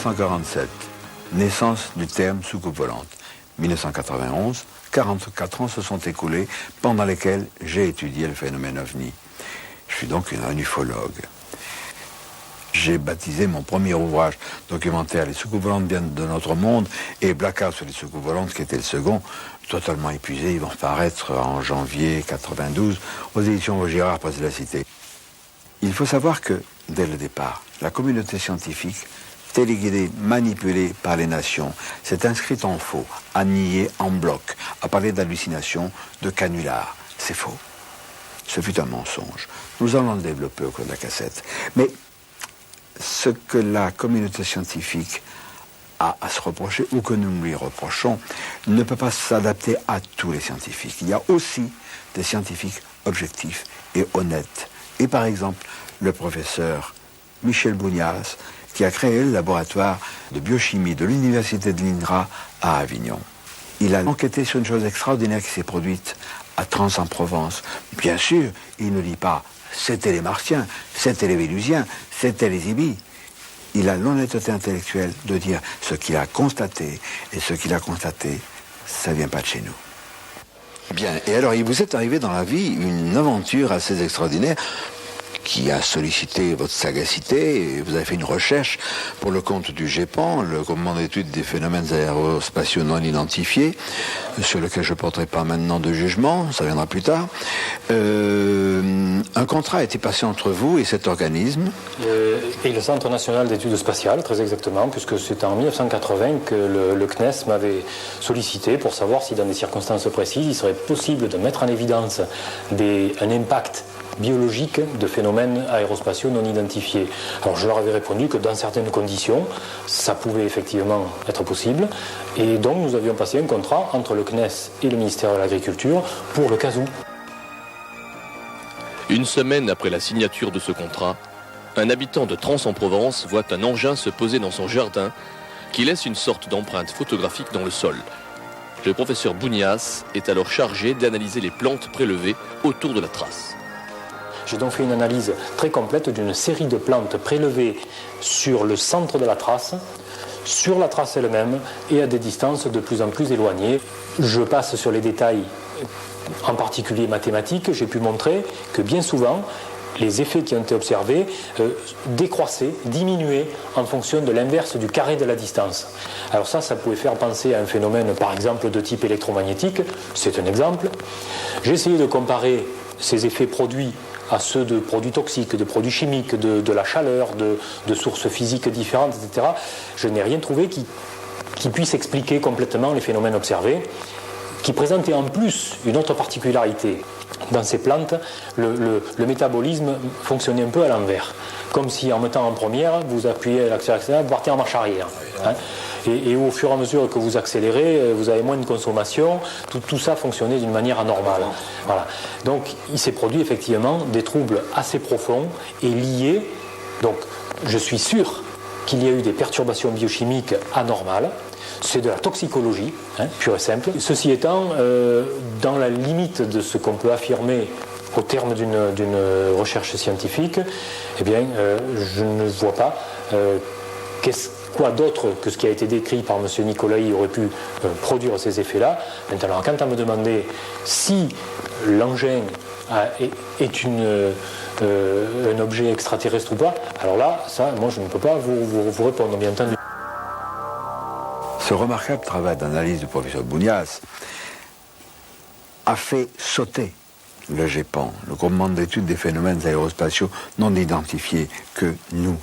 1947, naissance du terme soucoupe volante. 1991, 44 ans se sont écoulés pendant lesquels j'ai étudié le phénomène OVNI. Je suis donc un ufologue. J'ai baptisé mon premier ouvrage documentaire Les soucoupes volantes viennent de notre monde et Blackout sur les soucoupes volantes, qui était le second, totalement épuisé. Ils vont paraître en janvier 92 aux éditions Vaugirard, presse de la Cité. Il faut savoir que, dès le départ, la communauté scientifique, téléguidée, manipulée par les nations, s'est inscrite en faux, à nier en bloc, à parler d'hallucinations, de canulars. C'est faux. Ce fut un mensonge. Nous allons le développer au cours de la cassette. Mais ce que la communauté scientifique a à se reprocher, ou que nous lui reprochons, ne peut pas s'adapter à tous les scientifiques. Il y a aussi des scientifiques objectifs et honnêtes. Et par exemple, le professeur Michel Bougnas, qui a créé le laboratoire de biochimie de l'université de l'INRA à Avignon. Il a enquêté sur une chose extraordinaire qui s'est produite à Trans en Provence. Bien sûr, il ne dit pas « c'était les Martiens, c'était les Vénusiens, c'était les Ibis ». Il a l'honnêteté intellectuelle de dire ce qu'il a constaté, et ce qu'il a constaté, ça ne vient pas de chez nous. Bien, et alors il vous est arrivé dans la vie une aventure assez extraordinaire qui a sollicité votre sagacité, et vous avez fait une recherche pour le compte du GEPAN, le groupement d'études des phénomènes aérospatiaux non identifiés, sur lequel je ne porterai pas maintenant de jugement, ça viendra plus tard. Un contrat a été passé entre vous et cet organisme. Et le Centre national d'études spatiales, très exactement, puisque c'est en 1980 que le CNES m'avait sollicité pour savoir si dans des circonstances précises, il serait possible de mettre en évidence un impact biologique de phénomènes aérospatiaux non identifiés. Alors je leur avais répondu que dans certaines conditions, ça pouvait effectivement être possible, et donc nous avions passé un contrat entre le CNES et le ministère de l'Agriculture pour le cas où. Une semaine après la signature de ce contrat, un habitant de Trans en Provence voit un engin se poser dans son jardin qui laisse une sorte d'empreinte photographique dans le sol. Le professeur Bougnas est alors chargé d'analyser les plantes prélevées autour de la trace. J'ai donc fait une analyse très complète d'une série de plantes prélevées sur le centre de la trace, sur la trace elle-même et à des distances de plus en plus éloignées. Je passe sur les détails, en particulier mathématiques. J'ai pu montrer que bien souvent, les effets qui ont été observés décroissaient, diminuaient en fonction de l'inverse du carré de la distance. Alors ça pouvait faire penser à un phénomène, par exemple, de type électromagnétique. C'est un exemple. J'ai essayé de comparer ces effets produits à ceux de produits toxiques, de produits chimiques, de la chaleur, de sources physiques différentes, etc. Je n'ai rien trouvé qui puisse expliquer complètement les phénomènes observés, qui présentait en plus une autre particularité. Dans ces plantes, le métabolisme fonctionnait un peu à l'envers. Comme si en mettant en première, vous appuyez l'accélérateur, vous partez en marche arrière. Hein. Et au fur et à mesure que vous accélérez, vous avez moins de consommation. Tout ça fonctionnait d'une manière anormale. Voilà. Donc il s'est produit effectivement des troubles assez profonds et liés. Donc je suis sûr qu'il y a eu des perturbations biochimiques anormales. C'est de la toxicologie, pure et simple. Ceci étant, dans la limite de ce qu'on peut affirmer au terme d'une recherche scientifique, eh bien, je ne vois pas quoi d'autre que ce qui a été décrit par M. Nicolai aurait pu produire ces effets-là. Maintenant, quant à me demander si l'engin est un objet extraterrestre ou pas, alors là, ça, moi, je ne peux pas vous répondre, bien entendu. Ce remarquable travail d'analyse du professeur Bougnas a fait sauter le GEPAN, le groupement d'études des phénomènes aérospatiaux non identifiés, que nous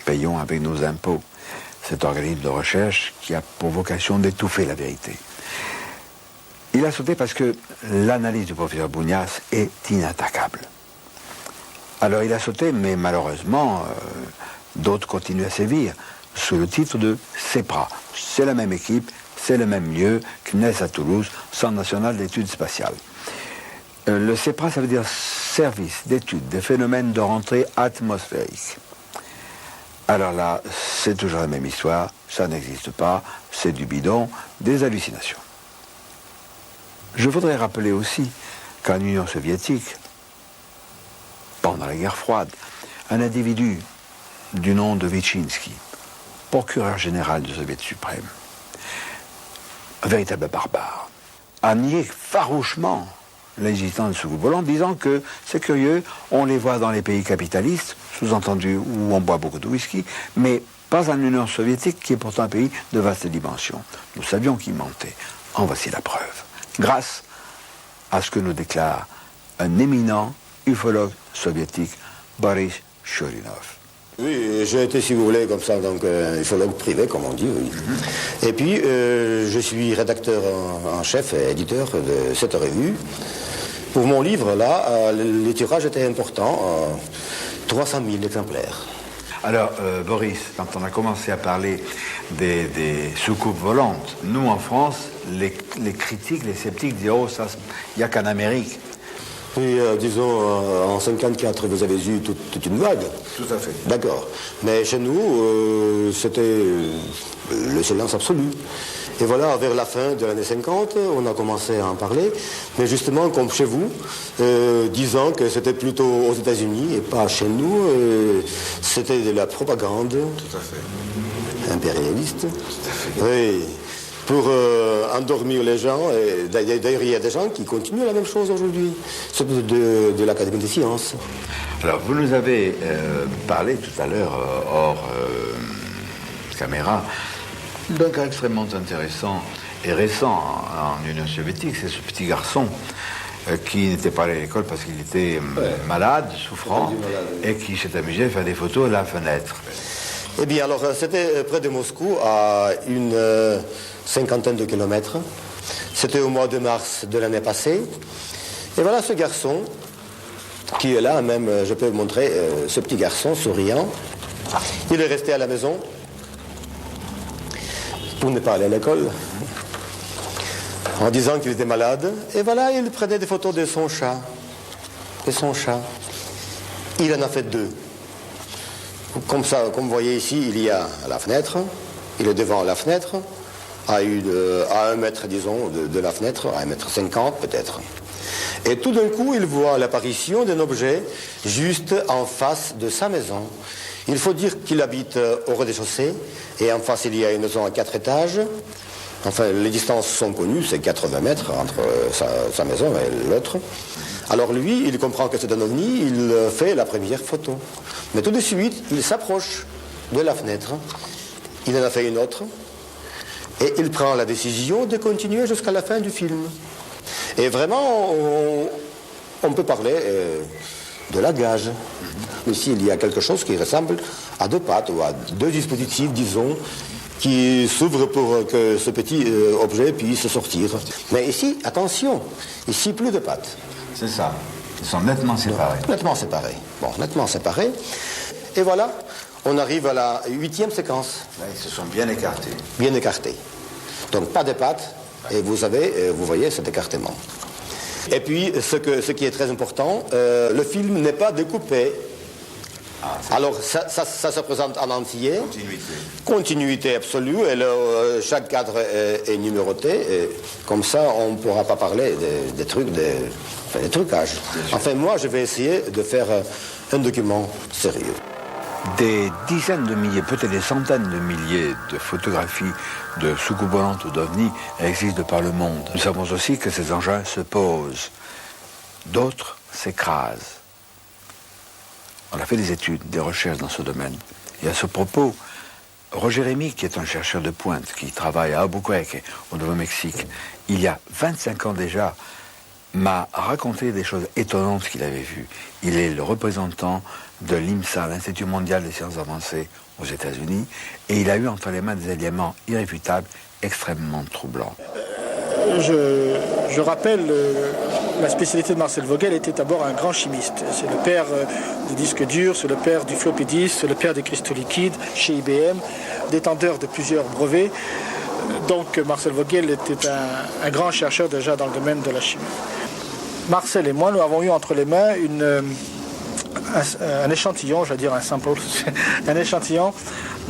payons avec nos impôts. Cet organisme de recherche qui a pour vocation d'étouffer la vérité. Il a sauté parce que l'analyse du professeur Bougnas est inattaquable. Alors il a sauté, mais malheureusement, d'autres continuent à sévir, sous le titre de CEPRA. C'est la même équipe, c'est le même lieu, CNES à Toulouse, Centre national d'études spatiales. Le CEPRA, ça veut dire Service d'études des phénomènes de rentrée atmosphérique. Alors là, c'est toujours la même histoire, ça n'existe pas, c'est du bidon, des hallucinations. Je voudrais rappeler aussi qu'en Union soviétique, pendant la guerre froide, un individu du nom de Vichinsky procureur général du Soviet suprême, un véritable barbare, a nié farouchement l'existence de soucoupes volantes, disant que c'est curieux, on les voit dans les pays capitalistes, sous-entendu où on boit beaucoup de whisky, mais pas en Union soviétique, qui est pourtant un pays de vaste dimension. Nous savions qu'il mentait. En voici la preuve. Grâce à ce que nous déclare un éminent ufologue soviétique, Boris Churinov. Oui, j'ai été, si vous voulez, comme ça, donc ufologue privé, comme on dit, oui. Et puis, je suis rédacteur en chef et éditeur de cette revue. Pour mon livre, là, le tirage était important, 300 000 exemplaires. Alors, Boris, quand on a commencé à parler des soucoupes volantes, nous, en France, les critiques, les sceptiques disaient « Oh, ça, il n'y a qu'en Amérique ». Puis, disons, en 1954, vous avez eu toute une vague. Tout à fait. D'accord. Mais chez nous, c'était le silence absolu. Et voilà, vers la fin de l'année 50, on a commencé à en parler. Mais justement, comme chez vous, disant que c'était plutôt aux États-Unis et pas chez nous, c'était de la propagande. Tout à fait. Impérialiste. Tout à fait. Oui. Pour endormir les gens. Et d'ailleurs, il y a des gens qui continuent la même chose aujourd'hui, surtout de l'Académie des sciences. Alors, vous nous avez parlé tout à l'heure, hors caméra, d'un cas extrêmement intéressant et récent en Union soviétique. C'est ce petit garçon qui n'était pas allé à l'école parce qu'il était malade, souffrant, et qui s'est amusé à faire des photos à la fenêtre. Eh bien, alors, c'était près de Moscou, à une cinquantaine de kilomètres. C'était au mois de mars de l'année passée. Et voilà ce garçon, qui est là, même, je peux vous montrer, ce petit garçon souriant. Il est resté à la maison pour ne pas aller à l'école, en disant qu'il était malade. Et voilà, il prenait des photos de son chat. De son chat. Il en a fait 2. Comme ça, comme vous voyez ici, il y a la fenêtre, il est devant la fenêtre, à 1 mètre, disons, de la fenêtre, à 1,50 m peut-être. Et tout d'un coup, il voit l'apparition d'un objet juste en face de sa maison. Il faut dire qu'il habite au rez-de-chaussée, et en face, il y a une maison à 4 étages. Enfin, les distances sont connues, c'est 80 mètres entre sa maison et l'autre. Alors lui, il comprend que c'est un ovni, il fait la première photo. Mais tout de suite, il s'approche de la fenêtre, il en a fait une autre, et il prend la décision de continuer jusqu'à la fin du film. Et vraiment, on peut parler de la gage. Ici, il y a quelque chose qui ressemble à 2 pattes, ou à 2 dispositifs, disons, qui s'ouvrent pour que ce petit objet puisse sortir. Mais ici, attention, ici, plus de pattes. C'est ça. Ils sont nettement séparés. Nettement séparés. Bon, nettement séparés. Et voilà, on arrive à la 8e séquence. Là, ils se sont bien écartés. Bien écartés. Donc pas de pattes, et vous voyez cet écartement. Et puis, ce qui est très important, le film n'est pas découpé. Alors, ça se présente en entier. Continuité absolue, et chaque cadre est numéroté. Et comme ça, on ne pourra pas parler des trucs, des trucages. Enfin, moi, je vais essayer de faire un document sérieux. Des dizaines de milliers, peut-être des centaines de milliers de photographies de soucoupes volantes ou d'ovnis existent de par le monde. Nous savons aussi que ces engins se posent. D'autres s'écrasent. On a fait des études, des recherches dans ce domaine. Et à ce propos, Roger Rémy, qui est un chercheur de pointe, qui travaille à Albuquerque, au Nouveau-Mexique, il y a 25 ans déjà, m'a raconté des choses étonnantes qu'il avait vues. Il est le représentant de l'IMSA, l'Institut mondial des sciences avancées aux États-Unis, et il a eu entre les mains des éléments irréfutables, extrêmement troublants. Je rappelle, la spécialité de Marcel Vogel était d'abord un grand chimiste. C'est le père du disque dur, c'est le père du floppy disk, c'est le père des cristaux liquides chez IBM, détenteur de plusieurs brevets. Donc Marcel Vogel était un grand chercheur déjà dans le domaine de la chimie. Marcel et moi, nous avons eu entre les mains un échantillon, je vais dire un sample, un échantillon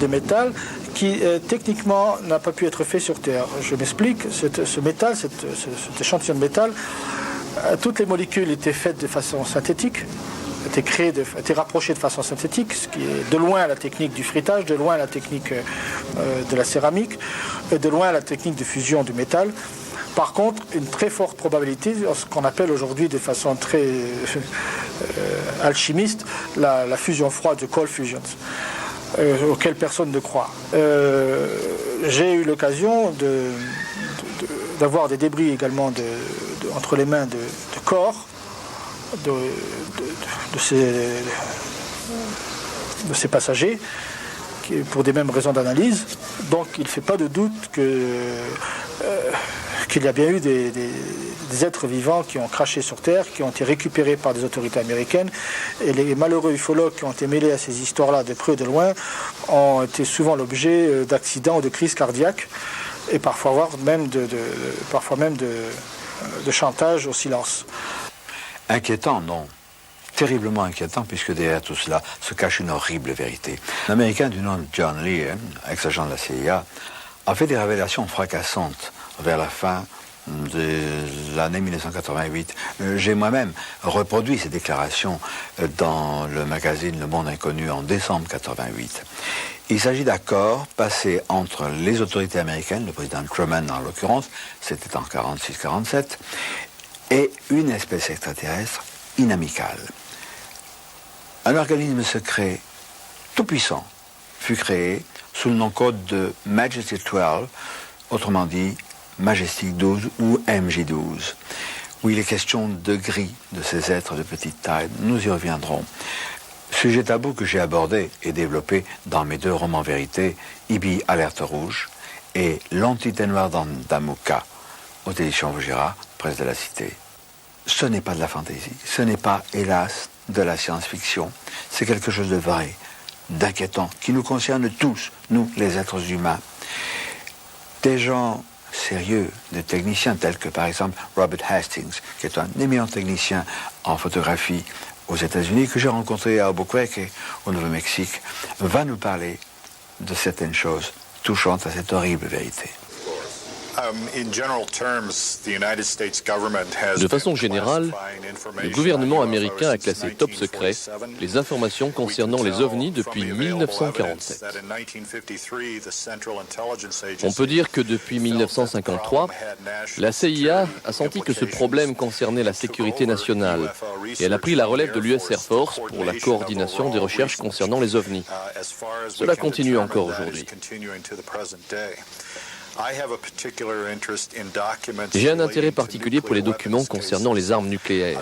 de métal qui techniquement n'a pas pu être fait sur Terre. Je m'explique, ce métal, cet échantillon de métal, toutes les molécules étaient faites de façon synthétique, a été rapproché de façon synthétique, ce qui est de loin la technique du frittage, de loin la technique de la céramique, et de loin la technique de fusion du métal. Par contre, une très forte probabilité, ce qu'on appelle aujourd'hui de façon très alchimiste, la fusion froide, the cold fusions, auquel personne ne croit. J'ai eu l'occasion d'avoir des débris également entre les mains de corps de ces passagers pour des mêmes raisons d'analyse. Donc il ne fait pas de doute qu'il y a bien eu des êtres vivants qui ont craché sur Terre, qui ont été récupérés par des autorités américaines. Et les malheureux ufologues qui ont été mêlés à ces histoires-là de près ou de loin ont été souvent l'objet d'accidents ou de crises cardiaques et parfois même de chantage au silence. Inquiétant, non. Terriblement inquiétant, puisque derrière tout cela se cache une horrible vérité. Un Américain du nom de John Lee, ex-agent de la CIA, a fait des révélations fracassantes vers la fin de l'année 1988. J'ai moi-même reproduit ces déclarations dans le magazine Le Monde Inconnu en décembre 1988. Il s'agit d'accords passés entre les autorités américaines, le président Truman en l'occurrence, c'était en 1946-1947, et une espèce extraterrestre inamicale. Un organisme secret tout puissant fut créé sous le nom code de Majestic 12, autrement dit Majestic 12 ou MJ12, où il est question de gris de ces êtres de petite taille. Nous y reviendrons. Sujet tabou que j'ai abordé et développé dans mes deux romans vérités, Ibi Alerte Rouge et L'Entité Noire d'Amouka, aux éditions Vaugirard, presse de la Cité. Ce n'est pas de la fantaisie, ce n'est pas, hélas, de la science-fiction. C'est quelque chose de vrai, d'inquiétant, qui nous concerne tous, nous, les êtres humains. Des gens sérieux, des techniciens tels que, par exemple, Robert Hastings, qui est un éminent technicien en photographie aux États-Unis, que j'ai rencontré à Albuquerque, au Nouveau-Mexique, va nous parler de certaines choses touchantes à cette horrible vérité. De façon générale, le gouvernement américain a classé top secret les informations concernant les ovnis depuis 1947. On peut dire que depuis 1953, la CIA a senti que ce problème concernait la sécurité nationale et elle a pris la relève de l'US Air Force pour la coordination des recherches concernant les ovnis. Cela continue encore aujourd'hui. J'ai un intérêt particulier pour les documents concernant les armes nucléaires.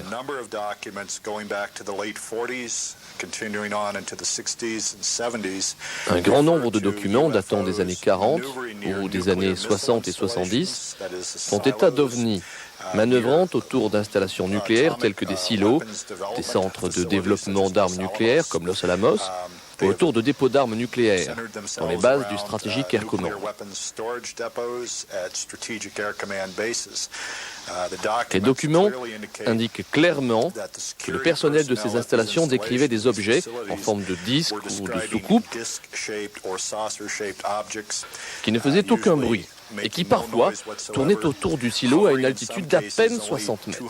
Un grand nombre de documents datant des années 40 ou des années 60 et 70 font état d'ovnis manœuvrant autour d'installations nucléaires telles que des silos, des centres de développement d'armes nucléaires comme Los Alamos, ou autour de dépôts d'armes nucléaires, dans les bases du Strategic Air Command. Les documents indiquent clairement que le personnel de ces installations décrivait des objets en forme de disque ou de soucoupe qui ne faisaient aucun bruit et qui parfois tournaient autour du silo à une altitude d'à peine 60 mètres.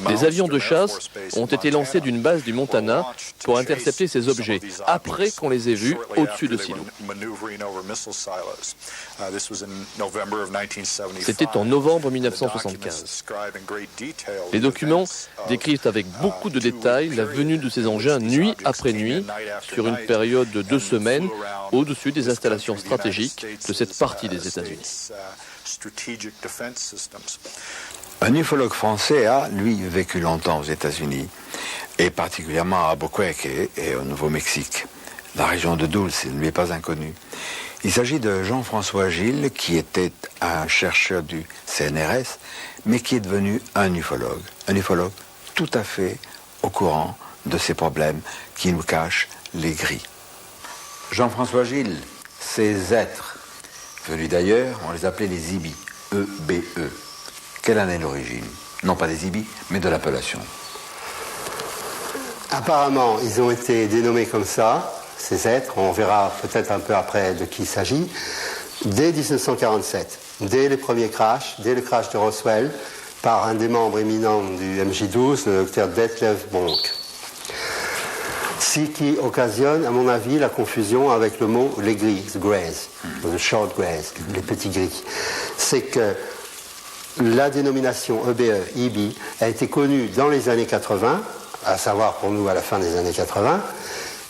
Des avions de chasse ont été lancés d'une base du Montana pour intercepter ces objets, après qu'on les ait vus au-dessus de silos. C'était en novembre 1975. Les documents décrivent avec beaucoup de détails la venue de ces engins nuit après nuit, sur une période de 2 semaines, au-dessus des installations stratégiques de cette partie des États-Unis. Un ufologue français a, lui, vécu longtemps aux États-Unis, et particulièrement à Albuquerque et au Nouveau-Mexique. La région de Dulce ne lui est pas inconnue. Il s'agit de Jean-François Gilles, qui était un chercheur du CNRS, mais qui est devenu un ufologue tout à fait au courant de ces problèmes qui nous cachent les gris. Jean-François Gilles, ces êtres, venus d'ailleurs, on les appelait les Ibis, E-B-E. Quelle en est l'origine? Non pas des Ibis, mais de l'appellation. Apparemment, ils ont été dénommés comme ça, ces êtres. On verra peut-être un peu après de qui il s'agit. dès 1947, dès les premiers crashs, dès le crash de Roswell, par un des membres éminents du MJ12, le docteur Detlev Bonk. Ce qui occasionne, à mon avis, la confusion avec le mot les gris, the greys, the short greys, les petits gris. C'est que la dénomination EBE, EB, a été connue dans les années 80, à savoir pour nous à la fin des années 80,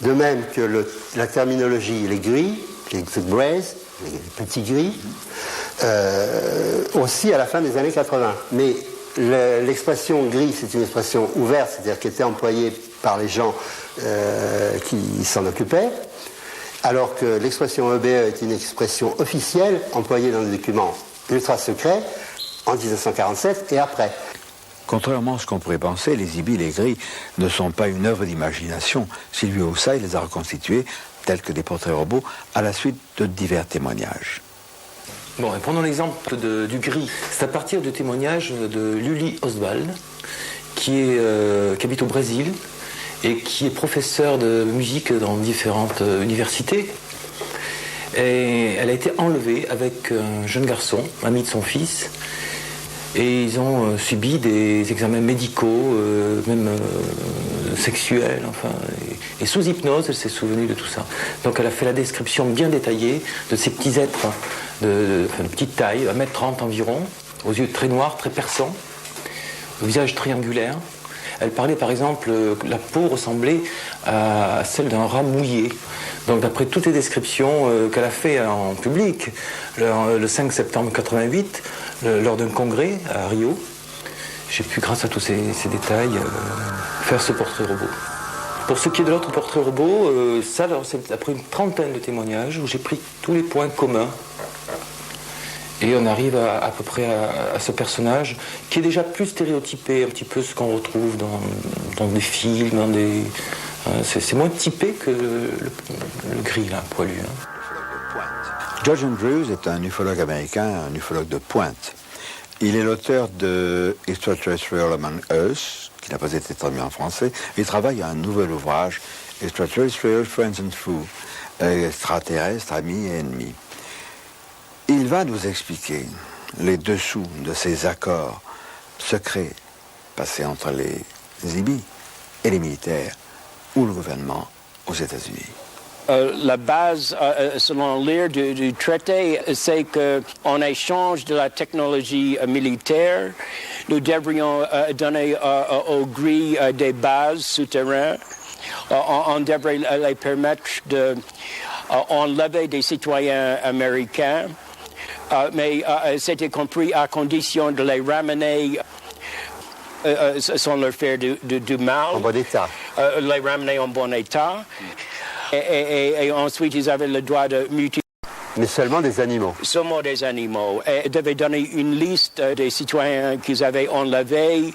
de même que la terminologie les gris, les greys, les petits gris, aussi à la fin des années 80. Mais l'expression gris, c'est une expression ouverte, c'est-à-dire qui était employée par les gens qui s'en occupaient, alors que l'expression EBE est une expression officielle employée dans des documents ultra secrets en 1947 et après. Contrairement à ce qu'on pourrait penser, les ibis, les gris, ne sont pas une œuvre d'imagination. Sylvie Houssaye les a reconstitués tels que des portraits robots à la suite de divers témoignages. Bon, et prenons l'exemple du gris. C'est à partir du témoignage de Luli Oswald, qui habite au Brésil et qui est professeur de musique dans différentes universités. Et elle a été enlevée avec un jeune garçon, ami de son fils, et ils ont subi des examens médicaux, même sexuels, enfin, et sous hypnose, elle s'est souvenue de tout ça. Donc elle a fait la description bien détaillée de ces petits êtres de petite taille, 1m30 environ, aux yeux très noirs, très perçants, au visage triangulaire. Elle parlait par exemple que la peau ressemblait à celle d'un rat mouillé. Donc d'après toutes les descriptions qu'elle a fait en public, le 5 septembre 88, lors d'un congrès à Rio, j'ai pu, grâce à tous ces détails, faire ce portrait robot. Pour ce qui est de l'autre portrait robot, c'est après une trentaine de témoignages où j'ai pris tous les points communs. Et on arrive à peu près à ce personnage qui est déjà plus stéréotypé, un petit peu ce qu'on retrouve dans des films, c'est moins typé que le gris, là, poilu. Hein. George Andrews est un ufologue américain, un ufologue de pointe. Il est l'auteur de Extraterrestrial Among Us, qui n'a pas été traduit en français. Il travaille à un nouvel ouvrage, Extraterrestrial Friends and Foes, extraterrestres, amis et ennemis. Il va nous expliquer les dessous de ces accords secrets passés entre les ibis et les militaires ou le gouvernement aux États-Unis. La base, selon l'air du traité, c'est qu'en échange de la technologie militaire, nous devrions donner aux gris des bases souterraines. On devrait les permettre d'enlever des citoyens américains, mais c'était compris à condition de les ramener sans leur faire du mal. En bon état. Les ramener en bon état. Et ensuite, ils avaient le droit de mutiler. Mais seulement des animaux. Seulement des animaux. Et ils devaient donner une liste des citoyens qu'ils avaient enlevés,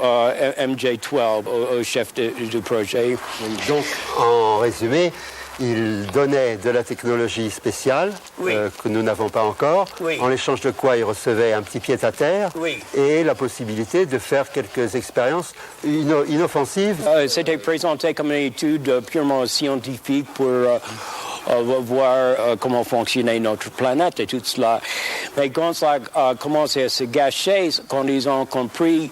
MJ12, au chef du projet. Donc, en résumé, il donnait de la technologie spéciale que nous n'avons pas encore, en échange de quoi il recevait un petit pied-à-terre et la possibilité de faire quelques expériences inoffensives. C'était présenté comme une étude purement scientifique pour voir comment fonctionnait notre planète et tout cela. Mais quand ça a commencé à se gâcher, quand ils ont compris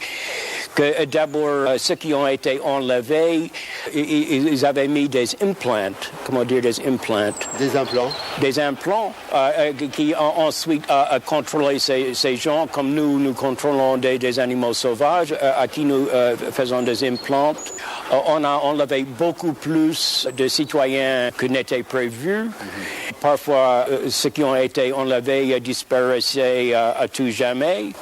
que d'abord, ceux qui ont été enlevés, ils avaient mis des implants. Comment dire des implants? Des implants. Des implants qui ont ensuite contrôlé ces gens, comme nous contrôlons des animaux sauvages, à qui nous faisons des implants. On a enlevé beaucoup plus de citoyens que n'était prévu. Parfois, ceux qui ont été enlevés disparaissaient à tout jamais.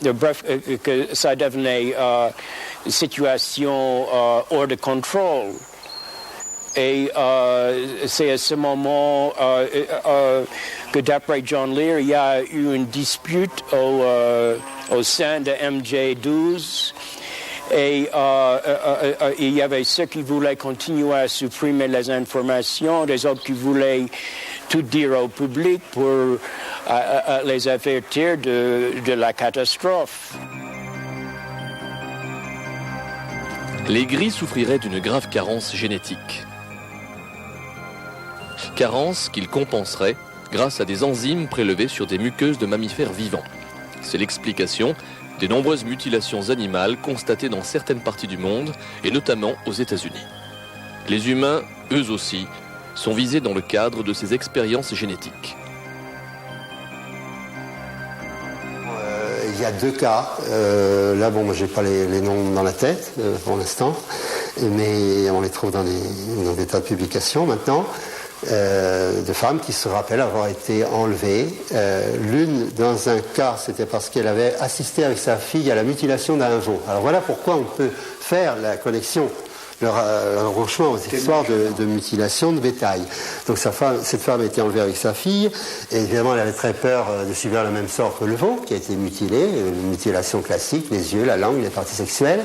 Bref, que ça devenait une situation hors de contrôle. Et c'est à ce moment que d'après John Lear, il y a eu une dispute au sein de MJ12. Et il y avait ceux qui voulaient continuer à supprimer les informations, des autres qui voulaient tout dire au public pour les avertir de la catastrophe. Les gris souffriraient d'une grave carence génétique. carence qu'il compenserait grâce à des enzymes prélevées sur des muqueuses de mammifères vivants. C'est l'explication des nombreuses mutilations animales constatées dans certaines parties du monde, et notamment aux États-Unis. Les humains, eux aussi, sont visés dans le cadre de ces expériences génétiques. Il y a 2 cas. Là, bon, moi, j'ai pas les noms dans la tête pour l'instant, mais on les trouve dans des tas de publications maintenant, de femmes qui se rappellent avoir été enlevées. L'une, dans un cas, c'était parce qu'elle avait assisté avec sa fille à la mutilation d'un veau. Alors voilà pourquoi on peut faire la connexion, le rapprochement aux histoires de mutilation de bétail. Donc cette femme a été enlevée avec sa fille, et évidemment elle avait très peur de subir le même sort que le veau, qui a été mutilé, une mutilation classique, les yeux, la langue, les parties sexuelles,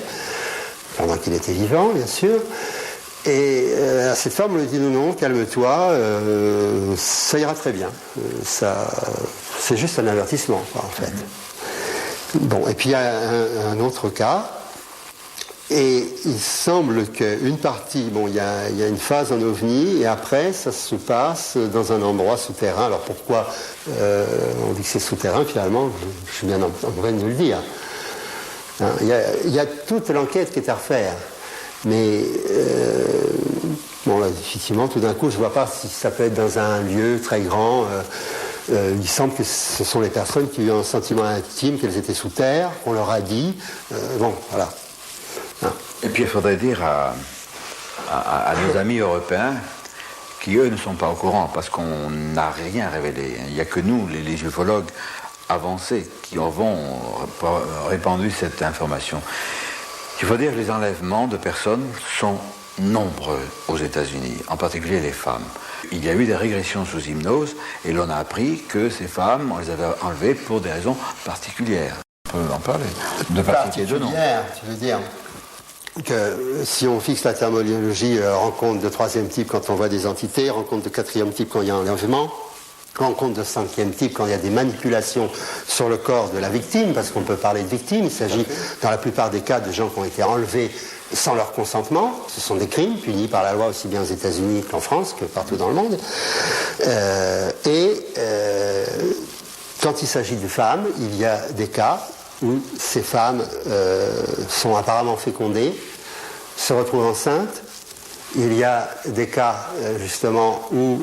pendant qu'il était vivant, bien sûr. Et à cette femme, on lui dit non, calme-toi, ça ira très bien. C'est juste un avertissement, quoi, en fait. Bon, et puis il y a un autre cas. Et il semble qu'une partie, bon, il y a une phase en ovni, et après, ça se passe dans un endroit souterrain. Alors pourquoi on dit que c'est souterrain, finalement, je suis bien en train de le dire. Hein, il y a toute l'enquête qui est à refaire. Mais, bon, là, effectivement, tout d'un coup, je ne vois pas si ça peut être dans un lieu très grand. Il semble que ce sont les personnes qui ont eu un sentiment intime qu'elles étaient sous terre, qu'on leur a dit. Bon, voilà. Et puis il faudrait dire à nos amis européens qui, eux, ne sont pas au courant, parce qu'on n'a rien révélé. Il n'y a que nous, les ufologues avancés, qui avons répandu cette information. Il faut dire que les enlèvements de personnes sont nombreux aux États-Unis, en particulier les femmes. Il y a eu des régressions sous hypnose, et l'on a appris que ces femmes, on les avait enlevées pour des raisons particulières. On peut en parler. De particulières, tu veux dire que si on fixe la terminologie rencontre de 3e type quand on voit des entités, rencontre de 4e type quand il y a un enlèvement, rencontre de 5e type quand il y a des manipulations sur le corps de la victime, parce qu'on peut parler de victime, il s'agit dans la plupart des cas de gens qui ont été enlevés sans leur consentement, ce sont des crimes punis par la loi aussi bien aux États-Unis qu'en France, que partout dans le monde. Quand il s'agit de femmes, il y a des cas où ces femmes sont apparemment fécondées, se retrouvent enceintes. Il y a des cas, justement, où,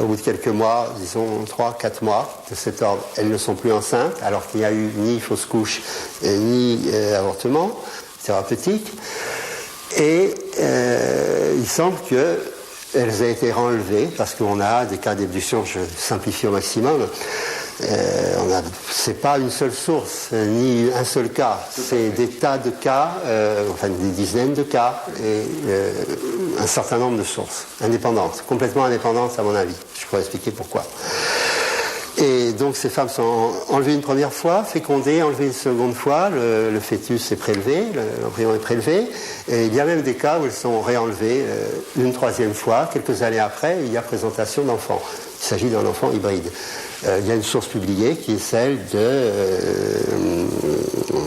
au bout de quelques mois, disons 3-4 mois de cet ordre, elles ne sont plus enceintes, alors qu'il n'y a eu ni fausse couche, ni avortement thérapeutique. Et il semble qu'elles aient été renlevées, parce qu'on a des cas d'ébullition, je simplifie au maximum. C'est pas une seule source, ni un seul cas, c'est des tas de cas, enfin des dizaines de cas, et un certain nombre de sources, indépendantes, complètement indépendantes à mon avis. Je pourrais expliquer pourquoi. Et donc ces femmes sont enlevées une première fois, fécondées, enlevées une seconde fois, le fœtus est prélevé, l'embryon est prélevé, et il y a même des cas où elles sont réenlevées une 3e fois, quelques années après, il y a présentation d'enfants. Il s'agit d'un enfant hybride. Il y a une source publiée qui est celle de,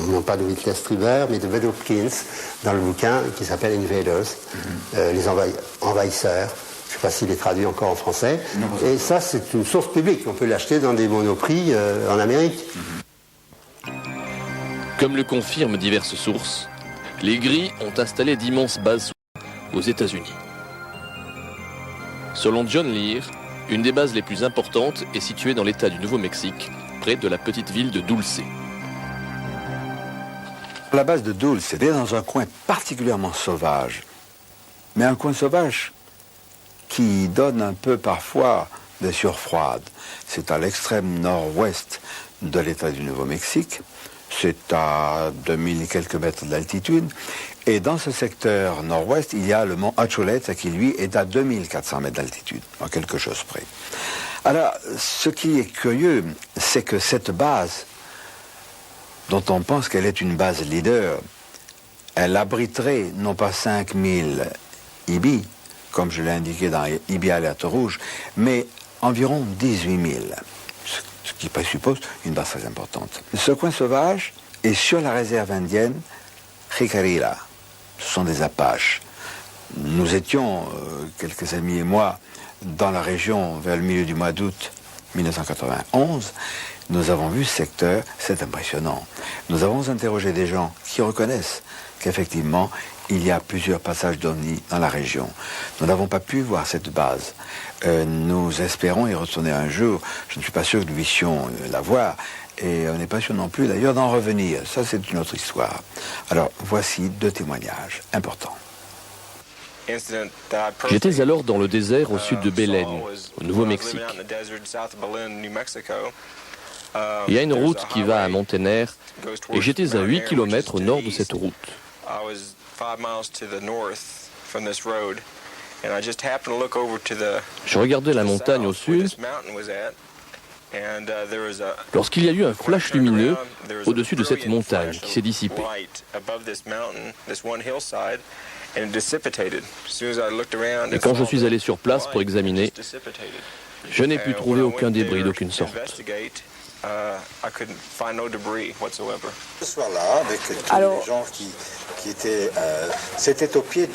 non pas de Whitley Strieber, mais de Wade Hopkins, dans le bouquin qui s'appelle Invaders, les envahisseurs. Je ne sais pas s'il est traduit encore en français. Non. Et ça, c'est une source publique. On peut l'acheter dans des monoprix en Amérique. Comme le confirment diverses sources, les Gris ont installé d'immenses bases aux États-Unis. Selon John Lear, une des bases les plus importantes est située dans l'État du Nouveau-Mexique, près de la petite ville de Dulce. La base de Dulce était dans un coin particulièrement sauvage, mais un coin sauvage qui donne un peu parfois des sueurs froides. C'est à l'extrême nord-ouest de l'État du Nouveau-Mexique, c'est à 2000 et quelques mètres d'altitude, et dans ce secteur nord-ouest, il y a le mont Acholeta qui, lui, est à 2400 mètres d'altitude, en quelque chose près. Alors, ce qui est curieux, c'est que cette base, dont on pense qu'elle est une base leader, elle abriterait non pas 5000 IBI, comme je l'ai indiqué dans IBI Alerte Rouge, mais environ 18 000, ce qui présuppose une base très importante. Ce coin sauvage est sur la réserve indienne Jicarilla. Ce sont des Apaches. Nous étions, quelques amis et moi, dans la région vers le milieu du mois d'août 1991, nous avons vu ce secteur, c'est impressionnant. Nous avons interrogé des gens qui reconnaissent qu'effectivement, il y a plusieurs passages d'OVNI dans la région. Nous n'avons pas pu voir cette base. Nous espérons y retourner un jour. Je ne suis pas sûr que nous puissions la voir. Et on n'est pas sûr non plus d'ailleurs d'en revenir. Ça, c'est une autre histoire. Alors, voici 2 témoignages importants. J'étais alors dans le désert au sud de Belen, au Nouveau-Mexique. Il y a une route qui va à Montener et j'étais à 8 km au nord de cette route. Je regardais la montagne au sud lorsqu'il y a eu un flash lumineux au-dessus de cette montagne qui s'est dissipé. Et quand je suis allé sur place pour examiner, je n'ai pu trouver aucun débris d'aucune sorte. Ce soir-là, avec tous les gens qui étaient... c'était au pied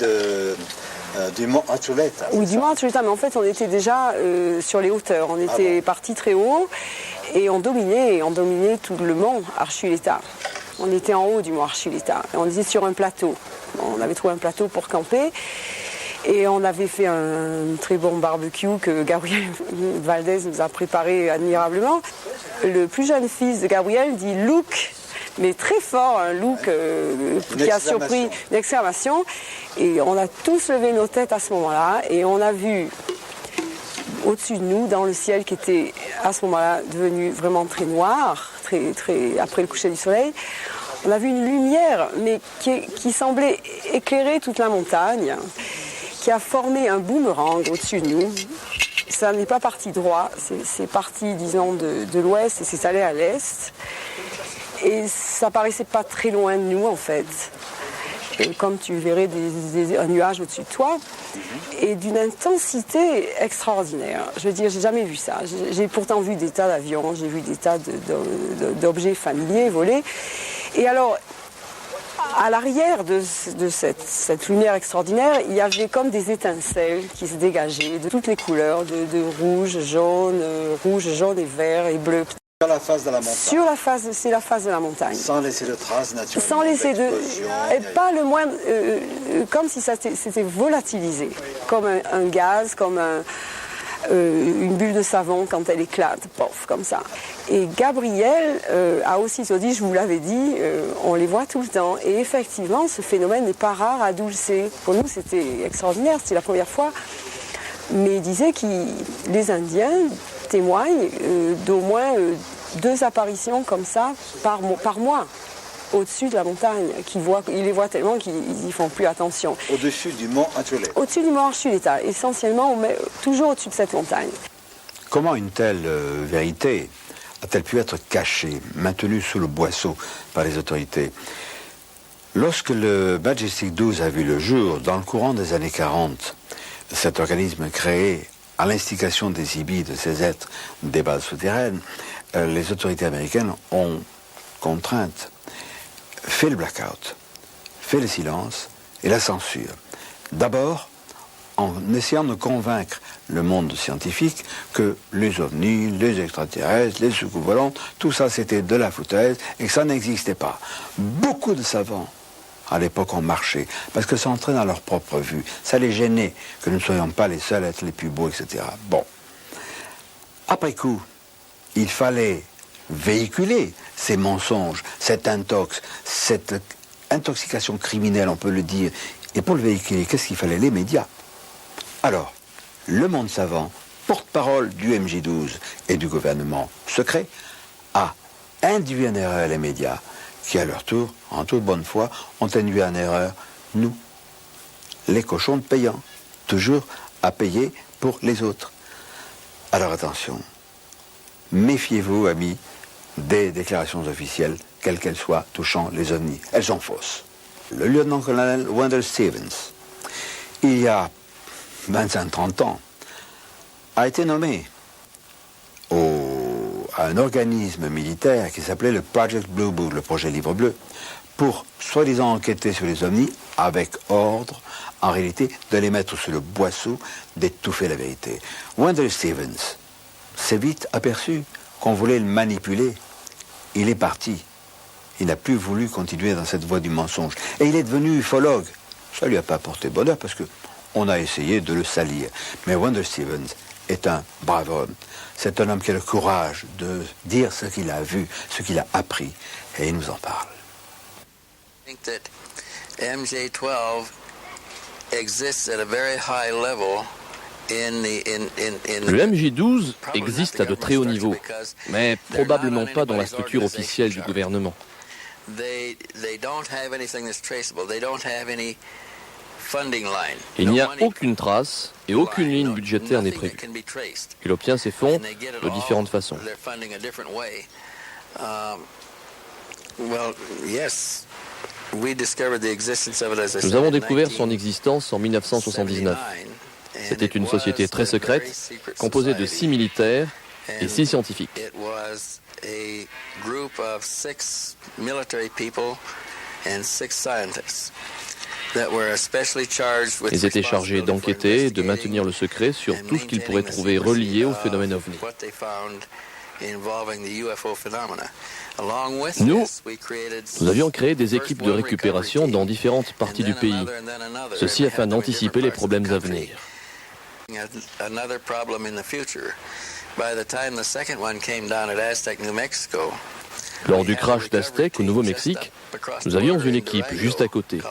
du mont Archuleta. Oui, du mont Archuleta, mais en fait on était déjà sur les hauteurs. On était parti très haut et on dominait tout le mont Archuleta. On était en haut du mont Archuleta. On était sur un plateau. On avait trouvé un plateau pour camper. Et on avait fait un très bon barbecue que Gabriel Valdez nous a préparé admirablement. Le plus jeune fils de Gabriel dit « look », mais très fort, un look qui a surpris, une exclamation. Et on a tous levé nos têtes à ce moment-là et on a vu au-dessus de nous, dans le ciel qui était à ce moment-là devenu vraiment très noir, très après le coucher du soleil, on a vu une lumière mais qui semblait éclairer toute la montagne, qui a formé un boomerang au-dessus de nous. Ça n'est pas parti droit, c'est parti, disons, de l'ouest et c'est allé à l'est. Et ça paraissait pas très loin de nous, en fait. Et comme tu verrais un nuage au-dessus de toi, et d'une intensité extraordinaire. Je veux dire, j'ai jamais vu ça. J'ai pourtant vu des tas d'avions, j'ai vu des tas d'objets familiers voler. Et alors, à l'arrière de cette lumière extraordinaire, il y avait comme des étincelles qui se dégageaient de toutes les couleurs, de rouge, jaune et vert et bleu. Sur la face de la montagne. C'est la face de la montagne. Sans laisser de traces naturelles. Sans laisser et pas le moins, comme si ça s'était volatilisé, comme un gaz, comme une bulle de savon quand elle éclate, pof, comme ça. Et Gabriel a aussitôt dit, je vous l'avais dit, on les voit tout le temps. Et effectivement, ce phénomène n'est pas rare à Dulce. Pour nous, c'était extraordinaire, c'était la première fois. Mais il disait que les Indiens témoignent d'au moins 2 apparitions comme ça par mois au-dessus de la montagne. Ils les voient tellement qu'ils n'y font plus attention. Au-dessus du mont Archuleta. Au-dessus du mont Archuleta, essentiellement, toujours au-dessus de cette montagne. Comment une telle vérité a-t-elle pu être cachée, maintenue sous le boisseau par les autorités? Lorsque le Majestic 12 a vu le jour, dans le courant des années 40, cet organisme créé à l'instigation des Ibis, de ces êtres des bases souterraines, les autorités américaines ont contrainte, fait le blackout, fait le silence et la censure. D'abord, en essayant de convaincre le monde scientifique que les ovnis, les extraterrestres, les soucoupes volantes, tout ça c'était de la foutaise et que ça n'existait pas. Beaucoup de savants à l'époque ont marché, parce que ça entrait dans leur propre vue. Ça les gênait que nous ne soyons pas les seuls à être les plus beaux, etc. Bon. Après coup, il fallait véhiculer ces mensonges, cette intoxication criminelle, on peut le dire. Et pour le véhiculer, qu'est-ce qu'il fallait? Les médias. Alors, le monde savant, porte-parole du MJ12 et du gouvernement secret, a induit en erreur les médias, qui à leur tour, en toute bonne foi, ont induit en erreur nous, les cochons payants, toujours à payer pour les autres. Alors attention, méfiez-vous, amis, des déclarations officielles, quelles qu'elles soient, touchant les ovnis. Elles sont fausses. Le lieutenant-colonel Wendell Stevens, il y a 25-30 ans, a été nommé à un organisme militaire qui s'appelait le Project Blue Book, le projet Livre Bleu, pour soi-disant enquêter sur les ovnis avec ordre, en réalité, de les mettre sous le boisseau, d'étouffer la vérité. Wendell Stevens s'est vite aperçu qu'on voulait le manipuler. Il est parti. Il n'a plus voulu continuer dans cette voie du mensonge. Et il est devenu ufologue. Ça ne lui a pas apporté bonheur parce qu'on a essayé de le salir. Mais Wendell Stevens est un brave homme. C'est un homme qui a le courage de dire ce qu'il a vu, ce qu'il a appris. Et il nous en parle. I think that MJ12 exists at a very high level Le MJ12 existe à de très hauts niveaux, mais probablement pas dans la structure officielle du gouvernement. Il n'y a aucune trace et aucune ligne budgétaire n'est prévue. Il obtient ses fonds de différentes façons. Nous avons découvert son existence en 1979. C'était une société très secrète, composée de 6 militaires et 6 scientifiques. Ils étaient chargés d'enquêter et de maintenir le secret sur tout ce qu'ils pourraient trouver relié au phénomène OVNI. Nous avions créé des équipes de récupération dans différentes parties du pays, ceci afin d'anticiper les problèmes à venir. Lors du crash d'Aztec au Nouveau-Mexique, nous avions une équipe juste à côté,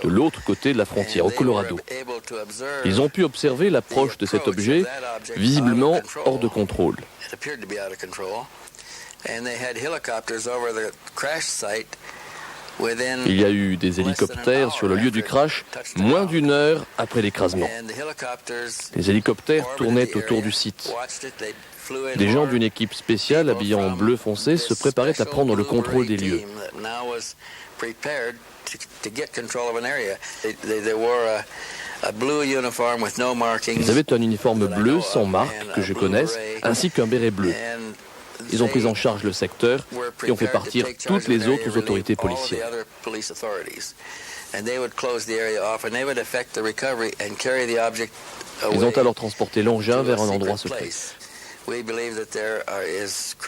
de l'autre côté de la frontière, au Colorado. Ils ont pu observer l'approche de cet objet, visiblement hors de contrôle. Il y a eu des hélicoptères sur le lieu du crash moins d'1 heure après l'écrasement. Les hélicoptères tournaient autour du site. Des gens d'une équipe spéciale habillés en bleu foncé se préparaient à prendre le contrôle des lieux. Ils avaient un uniforme bleu sans marque que je connaisse, ainsi qu'un béret bleu. Ils ont pris en charge le secteur et ont fait partir toutes les autres autorités policières. Ils ont alors transporté l'engin vers un endroit secret.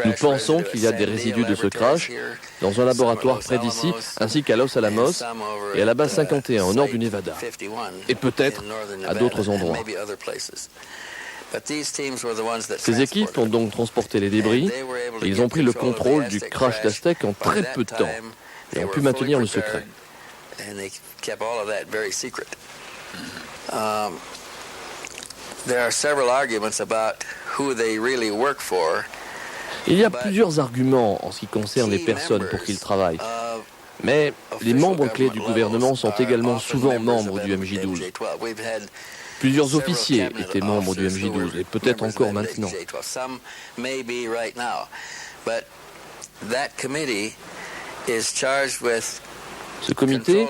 Nous pensons qu'il y a des résidus de ce crash dans un laboratoire près d'ici, ainsi qu'à Los Alamos et à la base 51 au nord du Nevada, et peut-être à d'autres endroits. Ces équipes ont donc transporté les débris et ils ont pris le contrôle du crash d'Aztec en très peu de temps et ont pu maintenir le secret. Il y a plusieurs arguments en ce qui concerne les personnes pour qui ils travaillent. Mais les membres clés du gouvernement sont également souvent membres du MJ12. Plusieurs officiers étaient membres du MJ12 et peut-être encore maintenant. Ce comité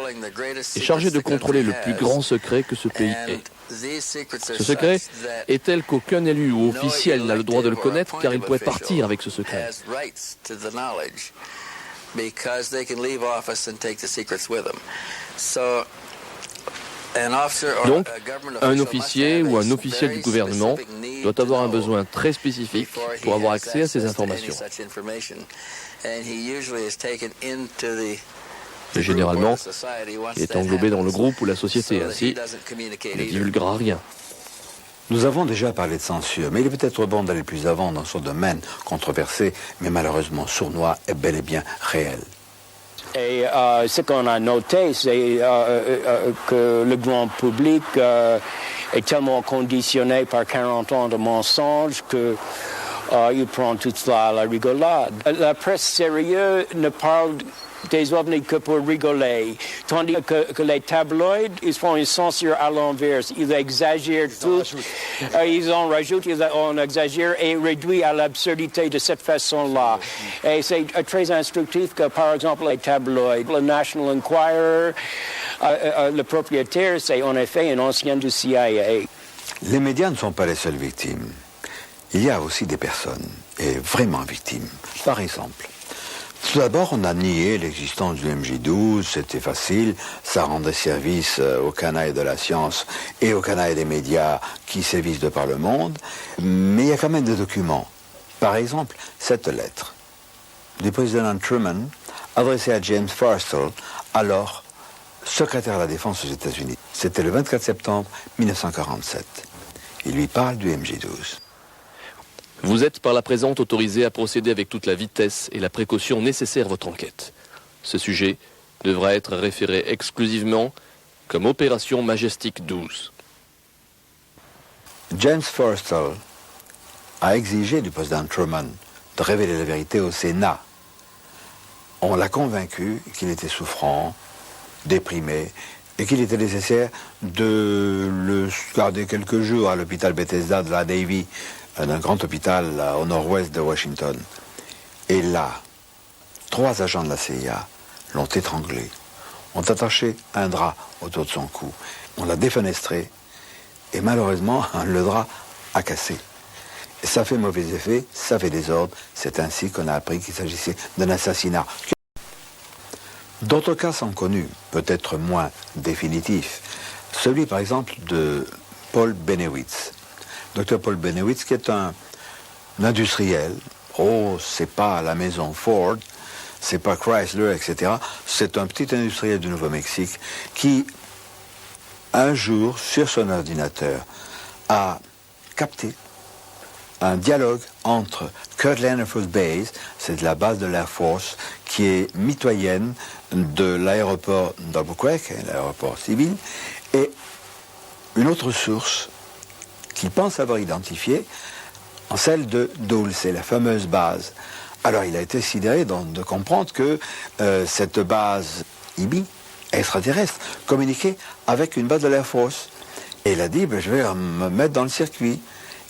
est chargé de contrôler le plus grand secret que ce pays ait. Ce secret est tel qu'aucun élu ou officiel n'a le droit de le connaître car il pourrait partir avec ce secret. Donc, un officier ou un officiel du gouvernement doit avoir un besoin très spécifique pour avoir accès à ces informations. Et généralement, il est englobé dans le groupe ou la société, ainsi, il ne divulguera rien. Nous avons déjà parlé de censure, mais il est peut-être bon d'aller plus avant dans ce domaine controversé, mais malheureusement sournois et bel et bien réel. Et ce qu'on a noté, c'est que le grand public est tellement conditionné par 40 ans de mensonges que il prend tout cela à la rigolade. La presse sérieuse ne parle des ovnis que pour rigoler, tandis que les tabloïds, ils font une censure à l'inverse. Ils exagèrent tout, ils en rajoutent, on exagère et réduit à l'absurdité de cette façon-là. Et c'est très instructif que, par exemple, les tabloïds, le National Enquirer, le propriétaire, c'est en effet un ancien du CIA. Les médias ne sont pas les seules victimes. Il y a aussi des personnes, et vraiment victimes. Par exemple, Tout d'abord, on a nié l'existence du MJ12, c'était facile, ça rendait service aux canailles de la science et aux canailles des médias qui sévissent de par le monde, mais il y a quand même des documents. Par exemple, cette lettre du président Truman adressée à James Forrestal, alors secrétaire à la Défense aux États-Unis. C'était le 24 septembre 1947. Il lui parle du MJ12. Vous êtes par la présente autorisé à procéder avec toute la vitesse et la précaution nécessaire à votre enquête. Ce sujet devra être référé exclusivement comme opération Majestic 12. James Forrestal a exigé du président Truman de révéler la vérité au Sénat. On l'a convaincu qu'il était souffrant, déprimé, et qu'il était nécessaire de le garder quelques jours à l'hôpital Bethesda de la Navy, un grand hôpital au nord-ouest de Washington. Et là, 3 agents de la CIA l'ont étranglé, ont attaché un drap autour de son cou, on l'a défenestré, et malheureusement, le drap a cassé. Et ça fait mauvais effet, ça fait désordre, c'est ainsi qu'on a appris qu'il s'agissait d'un assassinat. D'autres cas sont connus, peut-être moins définitifs. Celui, par exemple, de Paul Bennewitz. Dr Paul Bennewitz, qui est un industriel. Oh, c'est pas la maison Ford, c'est pas Chrysler, etc. C'est un petit industriel du Nouveau-Mexique qui, un jour, sur son ordinateur, a capté un dialogue entre Kirtland Air Force Base, c'est la base de l'Air Force, qui est mitoyenne de l'aéroport d'Albuquerque, l'aéroport civil, et une autre source qu'il pense avoir identifiée en celle de Dulce, la fameuse base. Alors il a été sidéré de comprendre que cette base IBI, extraterrestre, communiquait avec une base de l'Air Force. Et il a dit, je vais me mettre dans le circuit.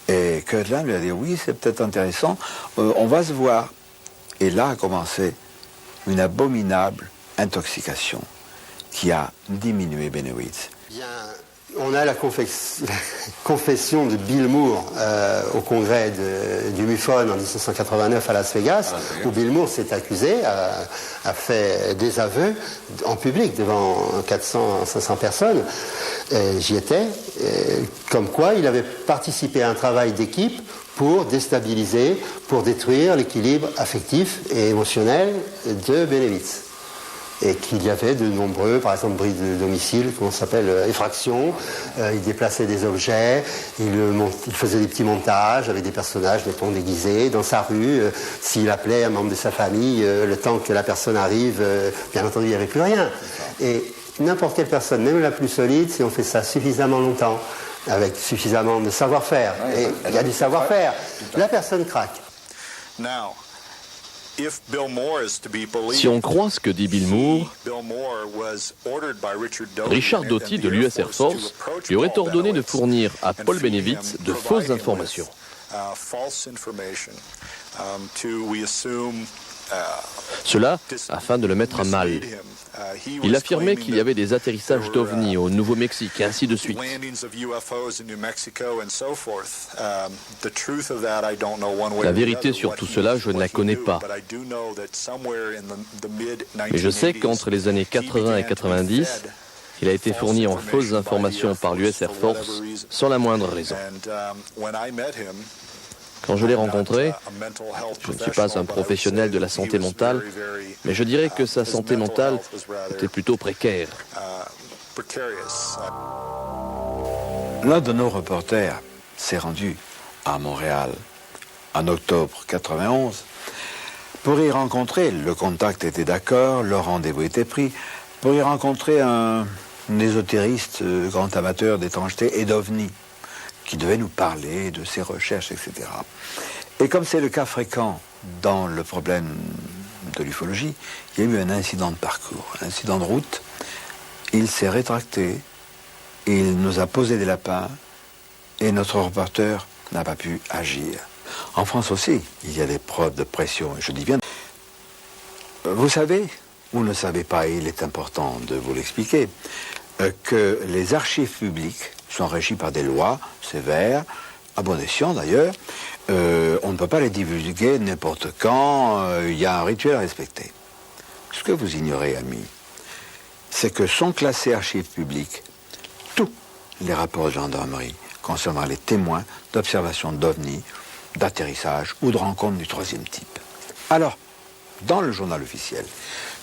Et Kirtland lui a dit, oui, c'est peut-être intéressant, on va se voir. Et là a commencé une abominable intoxication qui a diminué Bennewitz. Bien, on a la confession de Bill Moore au congrès du MUFON en 1989 à Las Vegas, où Bill Moore s'est accusé, a fait des aveux en public devant 400-500 personnes. J'y étais, comme quoi il avait participé à un travail d'équipe pour déstabiliser, pour détruire l'équilibre affectif et émotionnel de Bennewitz. Et qu'il y avait de nombreux, par exemple, bris de domicile, comment ça s'appelle, effractions. Il déplaçait des objets, il faisait des petits montages avec des personnages, mettons, déguisés dans sa rue. S'il appelait un membre de sa famille, le temps que la personne arrive, bien entendu, il n'y avait plus rien. Et n'importe quelle personne, même la plus solide, si on fait ça suffisamment longtemps, avec suffisamment de savoir-faire, et il y a du savoir-faire, la personne craque. Si on croit ce que dit Bill Moore, Richard Doty de l'US Air Force lui aurait ordonné de fournir à Paul Bennewitz de fausses informations. Cela afin de le mettre à mal. Il affirmait qu'il y avait des atterrissages d'OVNI au Nouveau-Mexique et ainsi de suite. La vérité sur tout cela, je ne la connais pas. Mais je sais qu'entre les années 80 et 90, il a été fourni en fausses informations par l'US Air Force sans la moindre raison. Quand je l'ai rencontré, je ne suis pas un professionnel de la santé mentale, mais je dirais que sa santé mentale était plutôt précaire. L'un de nos reporters s'est rendu à Montréal en octobre 91 pour y rencontrer, le contact était d'accord, le rendez-vous était pris, pour y rencontrer un ésotériste, grand amateur d'étrangeté et d'OVNI, qui devait nous parler de ses recherches, etc. Et comme c'est le cas fréquent dans le problème de l'ufologie, il y a eu un incident de parcours, un incident de route. Il s'est rétracté, il nous a posé des lapins, et notre reporter n'a pas pu agir. En France aussi, il y a des preuves de pression, et je dis bien... Vous savez, vous ne savez pas, et il est important de vous l'expliquer, que les archives publiques sont régies par des lois sévères, à bon escient d'ailleurs. On on ne peut pas les divulguer n'importe quand, il y a un rituel à respecter. Ce que vous ignorez, amis, c'est que sont classés archives publiques tous les rapports de gendarmerie concernant les témoins d'observation d'OVNI, d'atterrissage ou de rencontres du troisième type. Alors, dans le journal officiel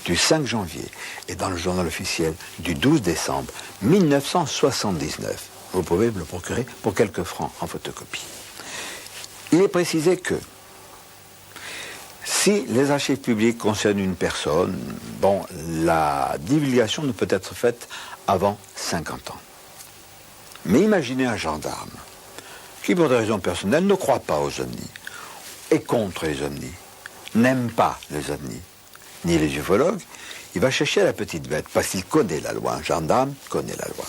du 5 janvier et dans le journal officiel du 12 décembre 1979, vous pouvez me le procurer pour quelques francs en photocopie. Il est précisé que si les archives publiques concernent une personne, bon, la divulgation ne peut être faite avant 50 ans. Mais imaginez un gendarme qui, pour des raisons personnelles, ne croit pas aux ovnis, est contre les ovnis, n'aime pas les ovnis, ni les ufologues, il va chercher la petite bête, parce qu'il connaît la loi, un gendarme connaît la loi.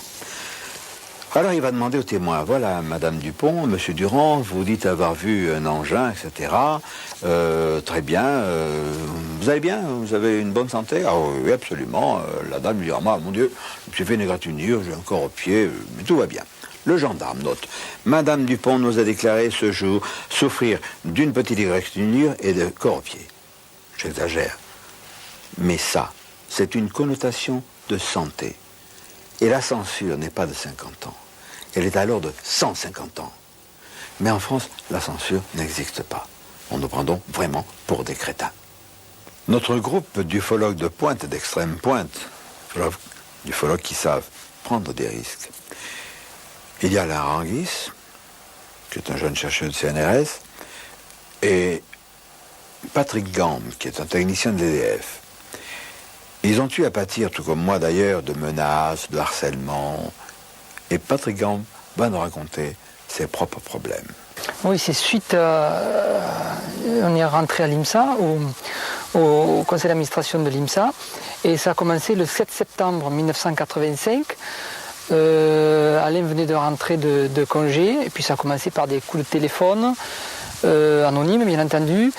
Alors il va demander au témoin, voilà, Madame Dupont, Monsieur Durand, vous dites avoir vu un engin, etc. Très bien, vous allez bien? Vous avez une bonne santé? Ah oui, absolument. La dame lui dit, ah, mon Dieu, je me suis fait une égratignure, j'ai un corps au pied, mais tout va bien. Le gendarme note, Madame Dupont nous a déclaré ce jour souffrir d'une petite égratignure et de corps au pied. J'exagère. Mais ça, c'est une connotation de santé. Et la censure n'est pas de 50 ans. Elle est alors de 150 ans. Mais en France, la censure n'existe pas. On nous prend donc vraiment pour des crétins. Notre groupe d'ufologues de pointe et d'extrême pointe, d'ufologues qui savent prendre des risques. Il y a Alain Ranguis, qui est un jeune chercheur de CNRS, et Patrick Gambe, qui est un technicien de l'EDF. Ils ont eu à pâtir, tout comme moi d'ailleurs, de menaces, de harcèlement. Et Patrick Gambe va nous raconter ses propres problèmes. Oui, c'est suite on est rentré à l'IMSA, au conseil d'administration de l'IMSA, et ça a commencé le 7 septembre 1985. Alain venait de rentrer de congé, et puis ça a commencé par des coups de téléphone, anonymes bien entendu,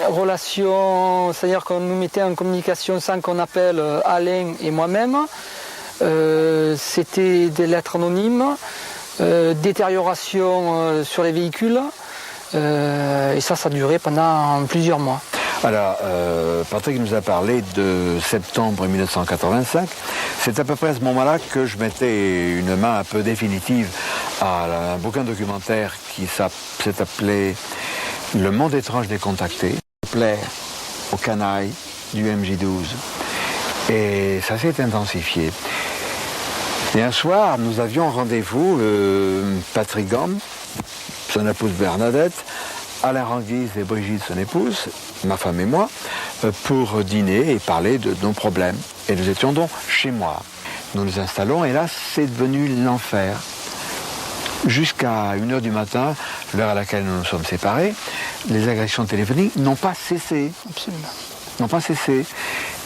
relations, c'est-à-dire qu'on nous mettait en communication sans qu'on appelle Alain et moi-même, c'était des lettres anonymes, détérioration sur les véhicules, et ça a duré pendant plusieurs mois. Alors, Patrick nous a parlé de septembre 1985. C'est à peu près à ce moment-là que je mettais une main un peu définitive à un bouquin documentaire qui s'est appelé Le monde étrange des contactés. Plaire aux canailles du MJ12. Et ça s'est intensifié. Et un soir, nous avions rendez-vous, Patrick Gambe, son épouse Bernadette, Alain Ranguis et Brigitte, son épouse, ma femme et moi, pour dîner et parler de nos problèmes. Et nous étions donc chez moi. Nous nous installons et là, c'est devenu l'enfer. Jusqu'à 1h du matin, l'heure à laquelle nous nous sommes séparés, les agressions téléphoniques n'ont pas cessé. Absolument. N'ont pas cessé.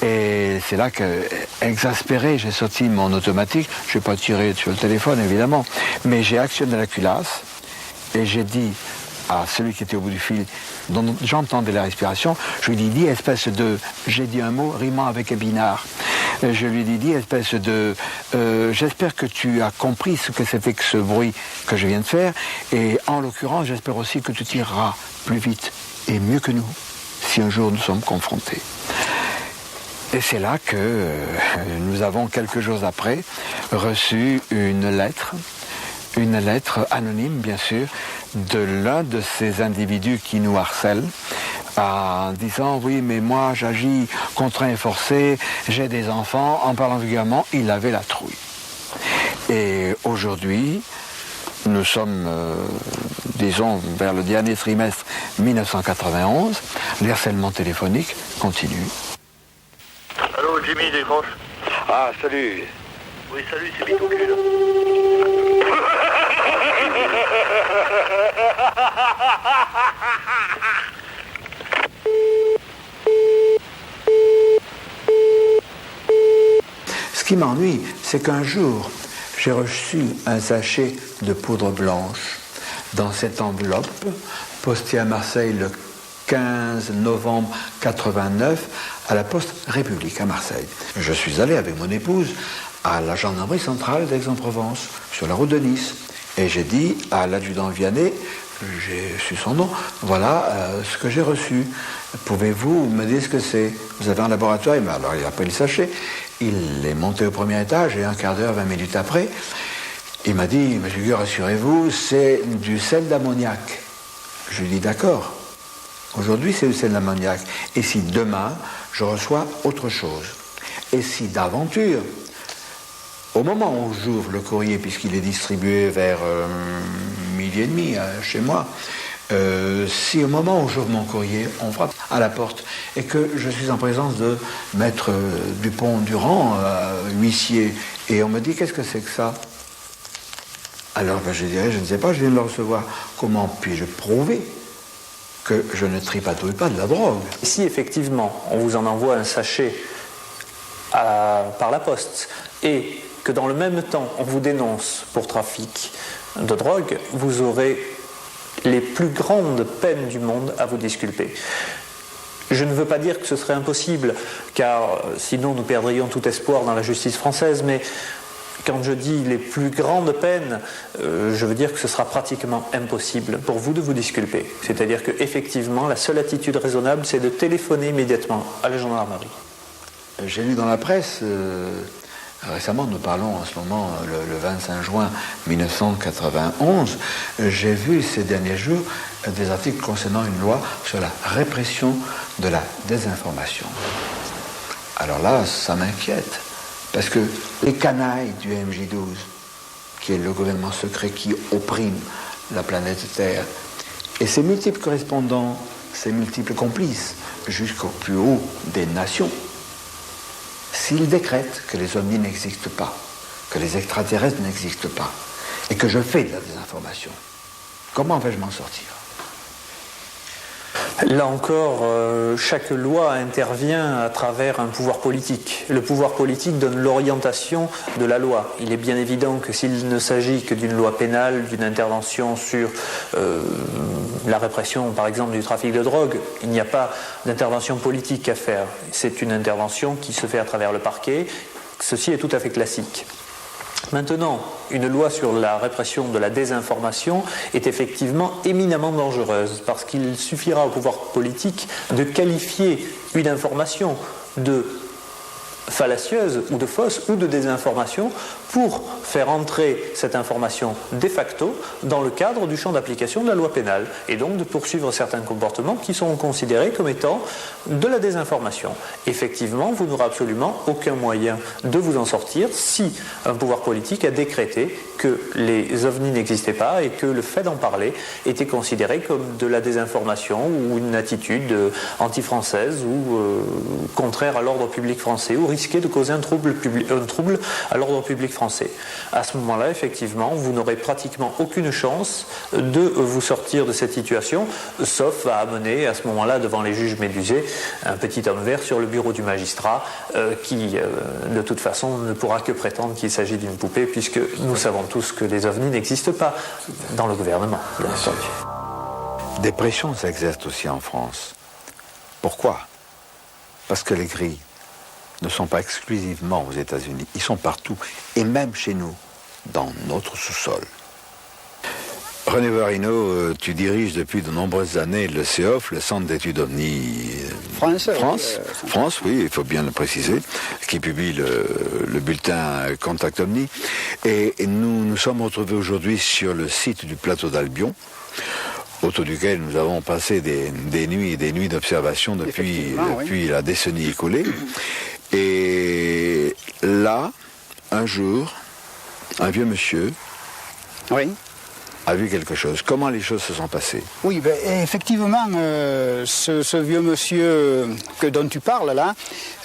Et c'est là que, exaspéré, j'ai sorti mon automatique. Je n'ai pas tiré sur le téléphone, évidemment, mais j'ai actionné la culasse et j'ai dit à celui qui était au bout du fil, dont j'entendais la respiration, je lui ai dit, espèce de... J'ai dit un mot rimant avec épinard. Je lui ai dit, espèce de... j'espère que tu as compris ce que c'était que ce bruit que je viens de faire, et en l'occurrence, j'espère aussi que tu tireras plus vite et mieux que nous, si un jour nous sommes confrontés. Et c'est là que nous avons, quelques jours après, reçu une lettre anonyme, bien sûr, de l'un de ces individus qui nous harcèlent, en disant, oui, mais moi, j'agis contraint et forcé, j'ai des enfants. En parlant vulgairement, il avait la trouille. Et aujourd'hui, nous sommes, disons, vers le dernier trimestre 1991, le harcèlement téléphonique continue. Allô, Jimmy, décroche. Ah, salut. Oui, salut, c'est Bitocul. Ce qui m'ennuie, c'est qu'un jour, j'ai reçu un sachet de poudre blanche dans cette enveloppe, postée à Marseille le 15 novembre 89, à la Poste République à Marseille. Je suis allé avec mon épouse à la gendarmerie centrale d'Aix-en-Provence, sur la route de Nice. Et j'ai dit à l'adjudant Vianney, J'ai su son nom. Voilà ce que j'ai reçu. Pouvez-vous me dire ce que c'est? Vous avez un laboratoire? Alors il a pris le sachet. Il est monté au premier étage et un quart d'heure, 20 minutes après, il m'a dit, monsieur Gueux, rassurez-vous, c'est du sel d'ammoniac. Je lui dis, d'accord. Aujourd'hui, c'est du sel d'ammoniac. Et si demain, je reçois autre chose? Et si d'aventure, au moment où j'ouvre le courrier, puisqu'il est distribué vers 12h30 chez moi, si au moment où j'ouvre mon courrier, on frappe à la porte et que je suis en présence de maître Dupont-Durand, huissier, et on me dit qu'est-ce que c'est que ça? Alors je dirais, je ne sais pas, je viens de le recevoir. Comment puis-je prouver que je ne tripatouille pas de la drogue? Si effectivement on vous en envoie un sachet par la poste et que dans le même temps on vous dénonce pour trafic de drogue, vous aurez les plus grandes peines du monde à vous disculper. Je ne veux pas dire que ce serait impossible, car sinon nous perdrions tout espoir dans la justice française, mais quand je dis les plus grandes peines, je veux dire que ce sera pratiquement impossible pour vous de vous disculper. C'est-à-dire qu'effectivement, la seule attitude raisonnable, c'est de téléphoner immédiatement à la gendarmerie. J'ai lu dans la presse, récemment, nous parlons en ce moment, le 25 juin 1991, j'ai vu ces derniers jours des articles concernant une loi sur la répression de la désinformation. Alors là, ça m'inquiète. Parce que les canailles du MJ12, qui est le gouvernement secret qui opprime la planète Terre, et ses multiples correspondants, ses multiples complices, jusqu'au plus haut des nations, s'ils décrètent que les ovnis n'existent pas, que les extraterrestres n'existent pas, et que je fais de la désinformation, comment vais-je m'en sortir? Là encore, chaque loi intervient à travers un pouvoir politique. Le pouvoir politique donne l'orientation de la loi. Il est bien évident que s'il ne s'agit que d'une loi pénale, d'une intervention sur la répression, par exemple, du trafic de drogue, il n'y a pas d'intervention politique à faire. C'est une intervention qui se fait à travers le parquet. Ceci est tout à fait classique. Maintenant, une loi sur la répression de la désinformation est effectivement éminemment dangereuse parce qu'il suffira au pouvoir politique de qualifier une information de fallacieuse ou de fausse ou de désinformation pour faire entrer cette information de facto dans le cadre du champ d'application de la loi pénale et donc de poursuivre certains comportements qui sont considérés comme étant de la désinformation. Effectivement, vous n'aurez absolument aucun moyen de vous en sortir si un pouvoir politique a décrété que les ovnis n'existaient pas et que le fait d'en parler était considéré comme de la désinformation ou une attitude anti-française ou contraire à l'ordre public français ou risquer de causer un trouble à l'ordre public français. À ce moment-là, effectivement, vous n'aurez pratiquement aucune chance de vous sortir de cette situation, sauf à amener à ce moment-là devant les juges médusés un petit homme vert sur le bureau du magistrat qui, de toute façon, ne pourra que prétendre qu'il s'agit d'une poupée puisque nous savons tous que les ovnis n'existent pas dans le gouvernement, bien entendu. Des pressions s'exercent aussi en France. Pourquoi? Parce que les grilles ne sont pas exclusivement aux États-Unis, ils sont partout, et même chez nous, dans notre sous-sol. René Varino, tu diriges depuis de nombreuses années le CEOF, le Centre d'études OVNI France, oui, il faut bien le préciser, qui publie le bulletin Contact OVNI. Et nous nous sommes retrouvés aujourd'hui sur le site du plateau d'Albion, autour duquel nous avons passé des nuits et des nuits d'observation depuis la décennie écoulée. Et là, un jour, un vieux monsieur a vu quelque chose. Comment les choses se sont passées? Oui, effectivement, ce vieux monsieur dont tu parles là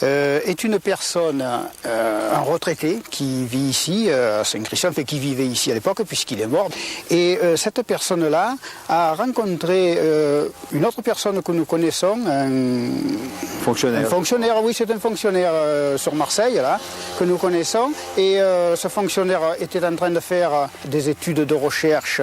est une personne, un retraité qui vit ici à Saint-Christophe et qui vivait ici à l'époque puisqu'il est mort. Et cette personne-là a rencontré une autre personne que nous connaissons, un fonctionnaire, oui, c'est un fonctionnaire sur Marseille là, que nous connaissons. Et ce fonctionnaire était en train de faire des études de recherche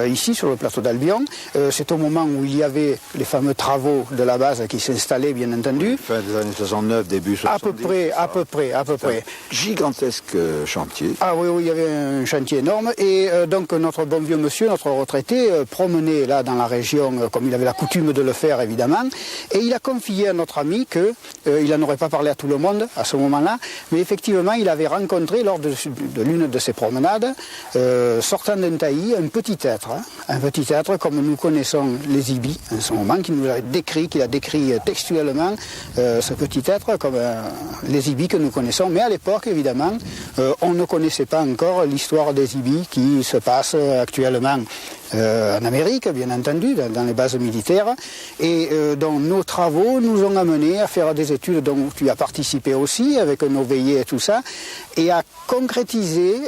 ici sur le plateau d'Albion. C'est au moment où il y avait les fameux travaux de la base qui s'installaient, bien entendu. Fin des années 69, début 70. À peu près. Gigantesque chantier. Ah oui, il y avait un chantier énorme. Et donc notre bon vieux monsieur, notre retraité, promenait là dans la région, comme il avait la coutume de le faire évidemment. Et il a confié à notre ami qu'il n'en aurait pas parlé à tout le monde à ce moment-là, mais effectivement il avait rencontré lors de l'une de ses promenades, sortant d'un taillis, un petit être comme nous connaissons les ibis en ce moment, qu'il a décrit textuellement ce petit être comme les ibis que nous connaissons. Mais à l'époque, évidemment, on ne connaissait pas encore l'histoire des ibis qui se passe actuellement en Amérique, bien entendu, dans les bases militaires, et dont nos travaux nous ont amenés à faire des études dont tu as participé aussi, avec nos veillées et tout ça, et à concrétiser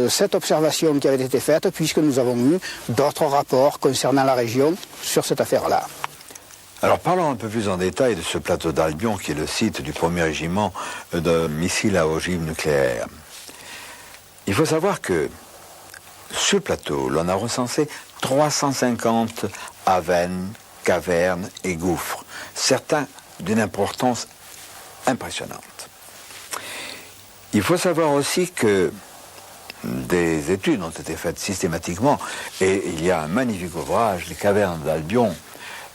cette observation qui avait été faite, puisque nous avons eu d'autres rapports concernant la région sur cette affaire-là. Alors parlons un peu plus en détail de ce plateau d'Albion, qui est le site du 1er régiment de missiles à ogive nucléaire. Il faut savoir que sur le plateau, l'on a recensé 350 avennes, cavernes et gouffres, certains d'une importance impressionnante. Il faut savoir aussi que des études ont été faites systématiquement, et il y a un magnifique ouvrage, Les cavernes d'Albion,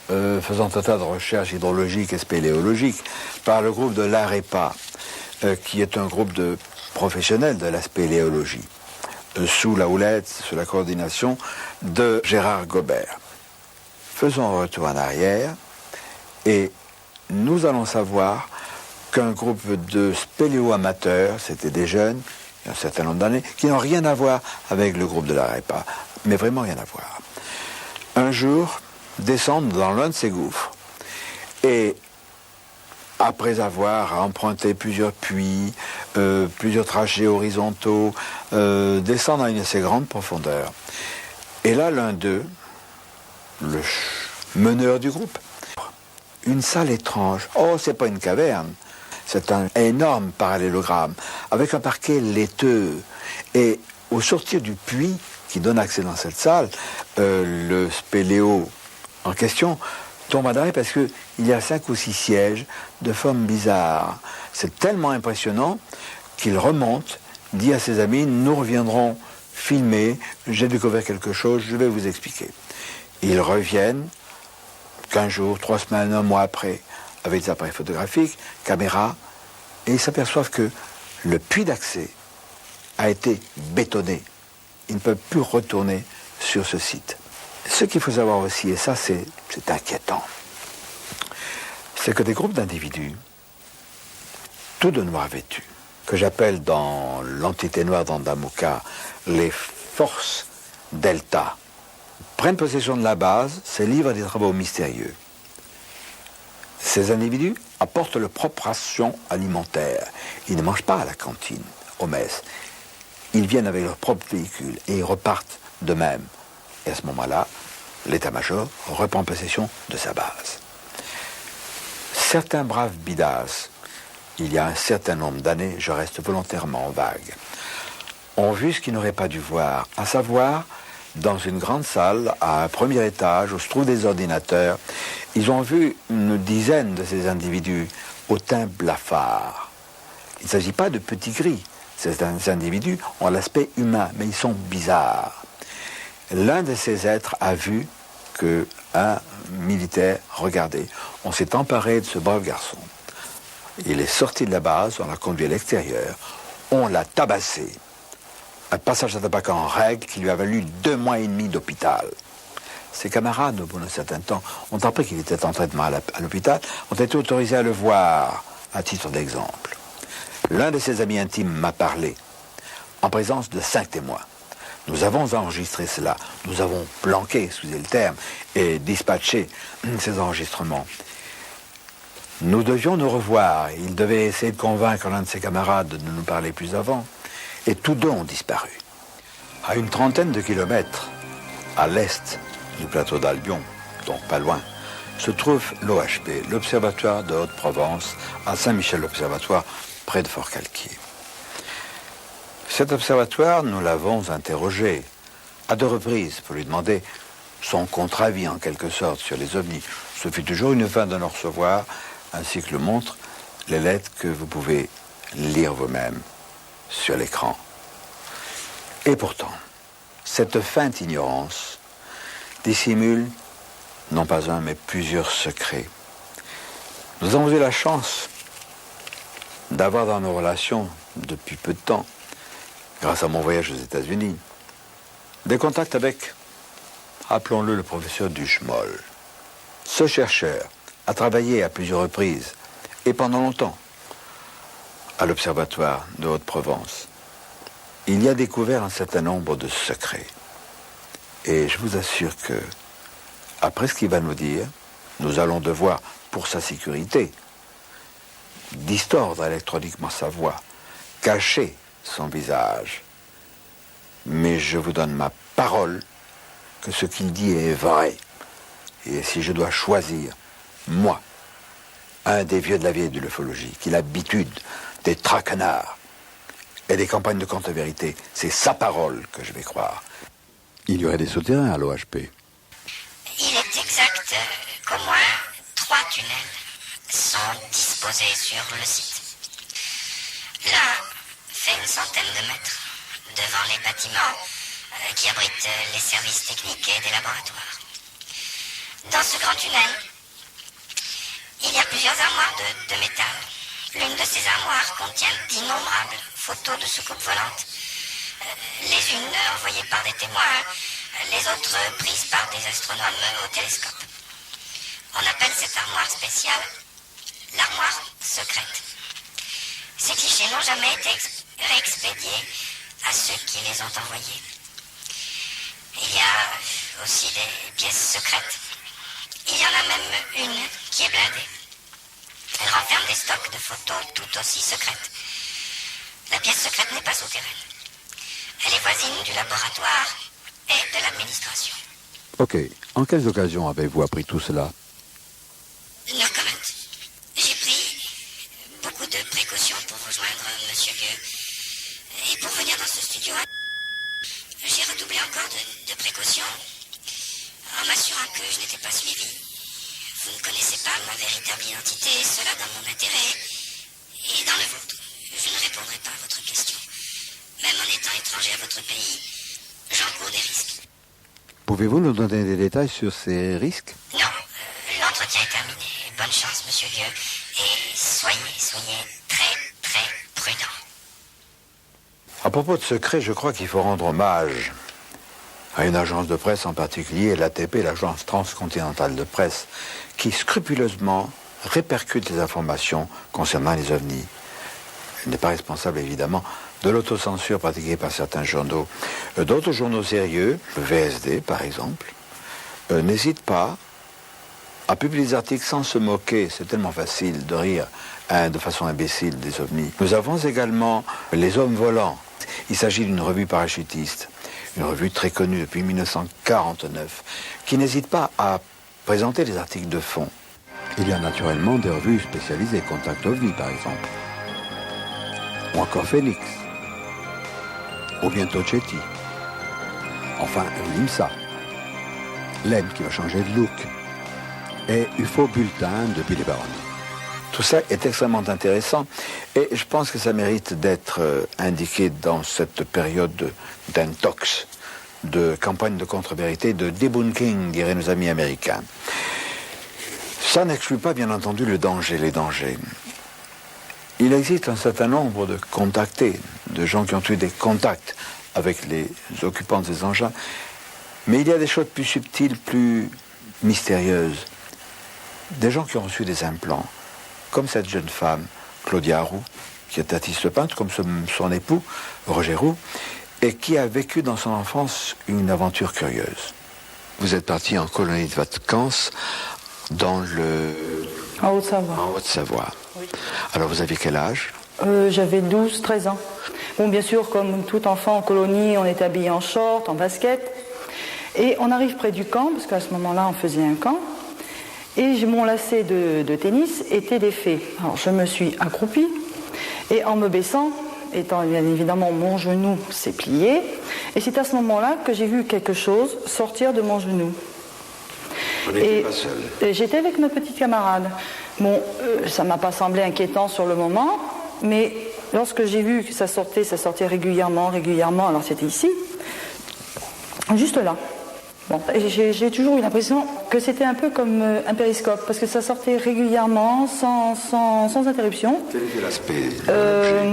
faisant un tas de recherches hydrologiques et spéléologiques, par le groupe de l'AREPA, qui est un groupe de professionnels de la spéléologie, sous la houlette, sous la coordination de Gérard Gobert. Faisons un retour en arrière, et nous allons savoir qu'un groupe de spéléo-amateurs, c'était des jeunes, il y a un certain nombre d'années, qui n'ont rien à voir avec le groupe de l'AREPA, mais vraiment rien à voir. Un jour, descendent dans l'un de ces gouffres, et après avoir emprunté plusieurs puits, plusieurs trajets horizontaux, descendent à une assez grande profondeur. Et là, l'un d'eux, le meneur du groupe, une salle étrange. Oh, c'est pas une caverne, c'est un énorme parallélogramme, avec un parquet laiteux. Et au sortir du puits qui donne accès dans cette salle, le spéléo en question tombe à l'arrêt parce qu'il y a 5 ou 6 sièges de formes bizarres. C'est tellement impressionnant qu'il remonte, dit à ses amis, nous reviendrons filmer, j'ai découvert quelque chose, je vais vous expliquer. Ils reviennent 15 jours, 3 semaines, 1 mois après, avec des appareils photographiques, caméras, et ils s'aperçoivent que le puits d'accès a été bétonné. Ils ne peuvent plus retourner sur ce site. Ce qu'il faut savoir aussi, et ça c'est inquiétant, c'est que des groupes d'individus, tout de noir vêtus, que j'appelle dans l'entité noire d'Andamuka les forces delta, prennent possession de la base, se livrent à des travaux mystérieux. Ces individus apportent leur propre ration alimentaire. Ils ne mangent pas à la cantine, aux messes. Ils viennent avec leur propre véhicule et ils repartent d'eux-mêmes. Et à ce moment-là, l'état-major reprend possession de sa base. Certains braves bidas, il y a un certain nombre d'années, je reste volontairement vague, ont vu ce qu'ils n'auraient pas dû voir, à savoir, dans une grande salle, à un premier étage, où se trouvent des ordinateurs, ils ont vu une dizaine de ces individus au teint blafard. Il ne s'agit pas de petits gris. Ces individus ont l'aspect humain, mais ils sont bizarres. L'un de ces êtres a vu qu'un militaire, regardez, on s'est emparé de ce brave garçon. Il est sorti de la base, on l'a conduit à l'extérieur, on l'a tabassé. Un passage à tabac en règle qui lui a valu 2 mois et demi d'hôpital. Ses camarades, au bout d'un certain temps, ont appris qu'il était en traitement à l'hôpital, ont été autorisés à le voir, à titre d'exemple. L'un de ses amis intimes m'a parlé, en présence de 5 témoins. Nous avons enregistré cela, nous avons planqué, excusez le terme, et dispatché ces enregistrements. Nous devions nous revoir. Il devait essayer de convaincre l'un de ses camarades de nous parler plus avant. Et tous deux ont disparu. À une trentaine de kilomètres, à l'est du plateau d'Albion, donc pas loin, se trouve l'OHP, l'Observatoire de Haute-Provence, à Saint-Michel-l'Observatoire, près de Fort-Calquier. Cet observatoire, nous l'avons interrogé à 2 reprises pour lui demander son contre-avis en quelque sorte sur les ovnis. Ce fut toujours une fin de nous recevoir, ainsi que le montrent les lettres que vous pouvez lire vous-même sur l'écran. Et pourtant, cette feinte ignorance dissimule non pas un mais plusieurs secrets. Nous avons eu la chance d'avoir dans nos relations depuis peu de temps, grâce à mon voyage aux États-Unis, des contacts avec, appelons-le le professeur Duchemol. Ce chercheur a travaillé à plusieurs reprises et pendant longtemps à l'Observatoire de Haute-Provence. Il y a découvert un certain nombre de secrets. Et je vous assure que, après ce qu'il va nous dire, nous allons devoir, pour sa sécurité, distordre électroniquement sa voix, cacher son visage. Mais je vous donne ma parole que ce qu'il dit est vrai. Et si je dois choisir, moi, un des vieux de la vieille de l'ufologie, qui a l'habitude des traquenards et des campagnes de contre-vérité, c'est sa parole que je vais croire. Il y aurait des souterrains à l'OHP. Il est exact qu'au moins 3 tunnels sont disposés sur le site. L'un fait une centaine de mètres devant les bâtiments qui abritent les services techniques et des laboratoires. Dans ce grand tunnel, il y a plusieurs armoires de métal. L'une de ces armoires contient d'innombrables photos de soucoupes volantes. Les unes envoyées par des témoins, les autres prises par des astronomes au télescope. On appelle cette armoire spéciale l'armoire secrète. Ces clichés n'ont jamais été réexpédiés à ceux qui les ont envoyés. Il y a aussi des pièces secrètes. Il y en a même une qui est blindée. Elle renferme des stocks de photos tout aussi secrètes. La pièce secrète n'est pas souterraine. Elle est voisine du laboratoire et de l'administration. Ok. En quelles occasions avez-vous appris tout cela? No comment. J'ai pris beaucoup de précautions pour rejoindre Monsieur Vieux. Et pour venir dans ce studio, j'ai redoublé encore de précautions en m'assurant que je n'étais pas suivi. Vous ne connaissez pas ma véritable identité, cela dans mon intérêt et dans le vôtre. Je ne répondrai pas à votre question. Même en étant étranger à votre pays, j'encours des risques. Pouvez-vous nous donner des détails sur ces risques? Non, l'entretien est terminé. Bonne chance, Monsieur Vieux. Et soyez très prudent. À propos de secrets, je crois qu'il faut rendre hommage à une agence de presse en particulier, l'ATP, l'agence transcontinentale de presse, qui scrupuleusement répercute les informations concernant les ovnis. Elle n'est pas responsable, évidemment, de l'autocensure pratiquée par certains journaux. D'autres journaux sérieux, le VSD par exemple, n'hésitent pas à publier des articles sans se moquer. C'est tellement facile de rire de façon imbécile des ovnis. Nous avons également Les Hommes Volants. Il s'agit d'une revue parachutiste, une revue très connue depuis 1949, qui n'hésite pas à présenter des articles de fond. Il y a naturellement des revues spécialisées, Contact OVNI par exemple, ou encore Phoenix, ou bientôt Chetty, enfin l'IMSA, l'EM qui va changer de look, et UFO Bulletin de Billy Baroni. Tout ça est extrêmement intéressant et je pense que ça mérite d'être indiqué dans cette période d'intox, de campagne de contre-vérité, de debunking, diraient nos amis américains. Ça n'exclut pas, bien entendu, les dangers. Il existe un certain nombre de contactés, de gens qui ont eu des contacts avec les occupants de ces engins, mais il y a des choses plus subtiles, plus mystérieuses. Des gens qui ont reçu des implants, comme cette jeune femme, Claudia Roux, qui est artiste peintre, comme son époux, Roger Roux, et qui a vécu dans son enfance une aventure curieuse. Vous êtes parti en colonie de vacances en Haute-Savoie. En Haute-Savoie. Oui. Alors vous aviez quel âge? J'avais 12-13 ans. Bon, bien sûr, comme tout enfant en colonie, on est habillé en short, en basket. Et on arrive près du camp, parce qu'à ce moment-là, on faisait un camp. Et mon lacet de tennis était défait. Alors je me suis accroupie et en me baissant, étant bien évidemment mon genou s'est plié, et c'est à ce moment-là que j'ai vu quelque chose sortir de mon genou. Vous n'étiez pas seule? J'étais avec ma petite camarade. Bon, ça ne m'a pas semblé inquiétant sur le moment, mais lorsque j'ai vu que ça sortait régulièrement, alors c'était ici, juste là. Bon, j'ai toujours eu l'impression que c'était un peu comme un périscope, parce que ça sortait régulièrement, sans interruption. Quel était l'aspect?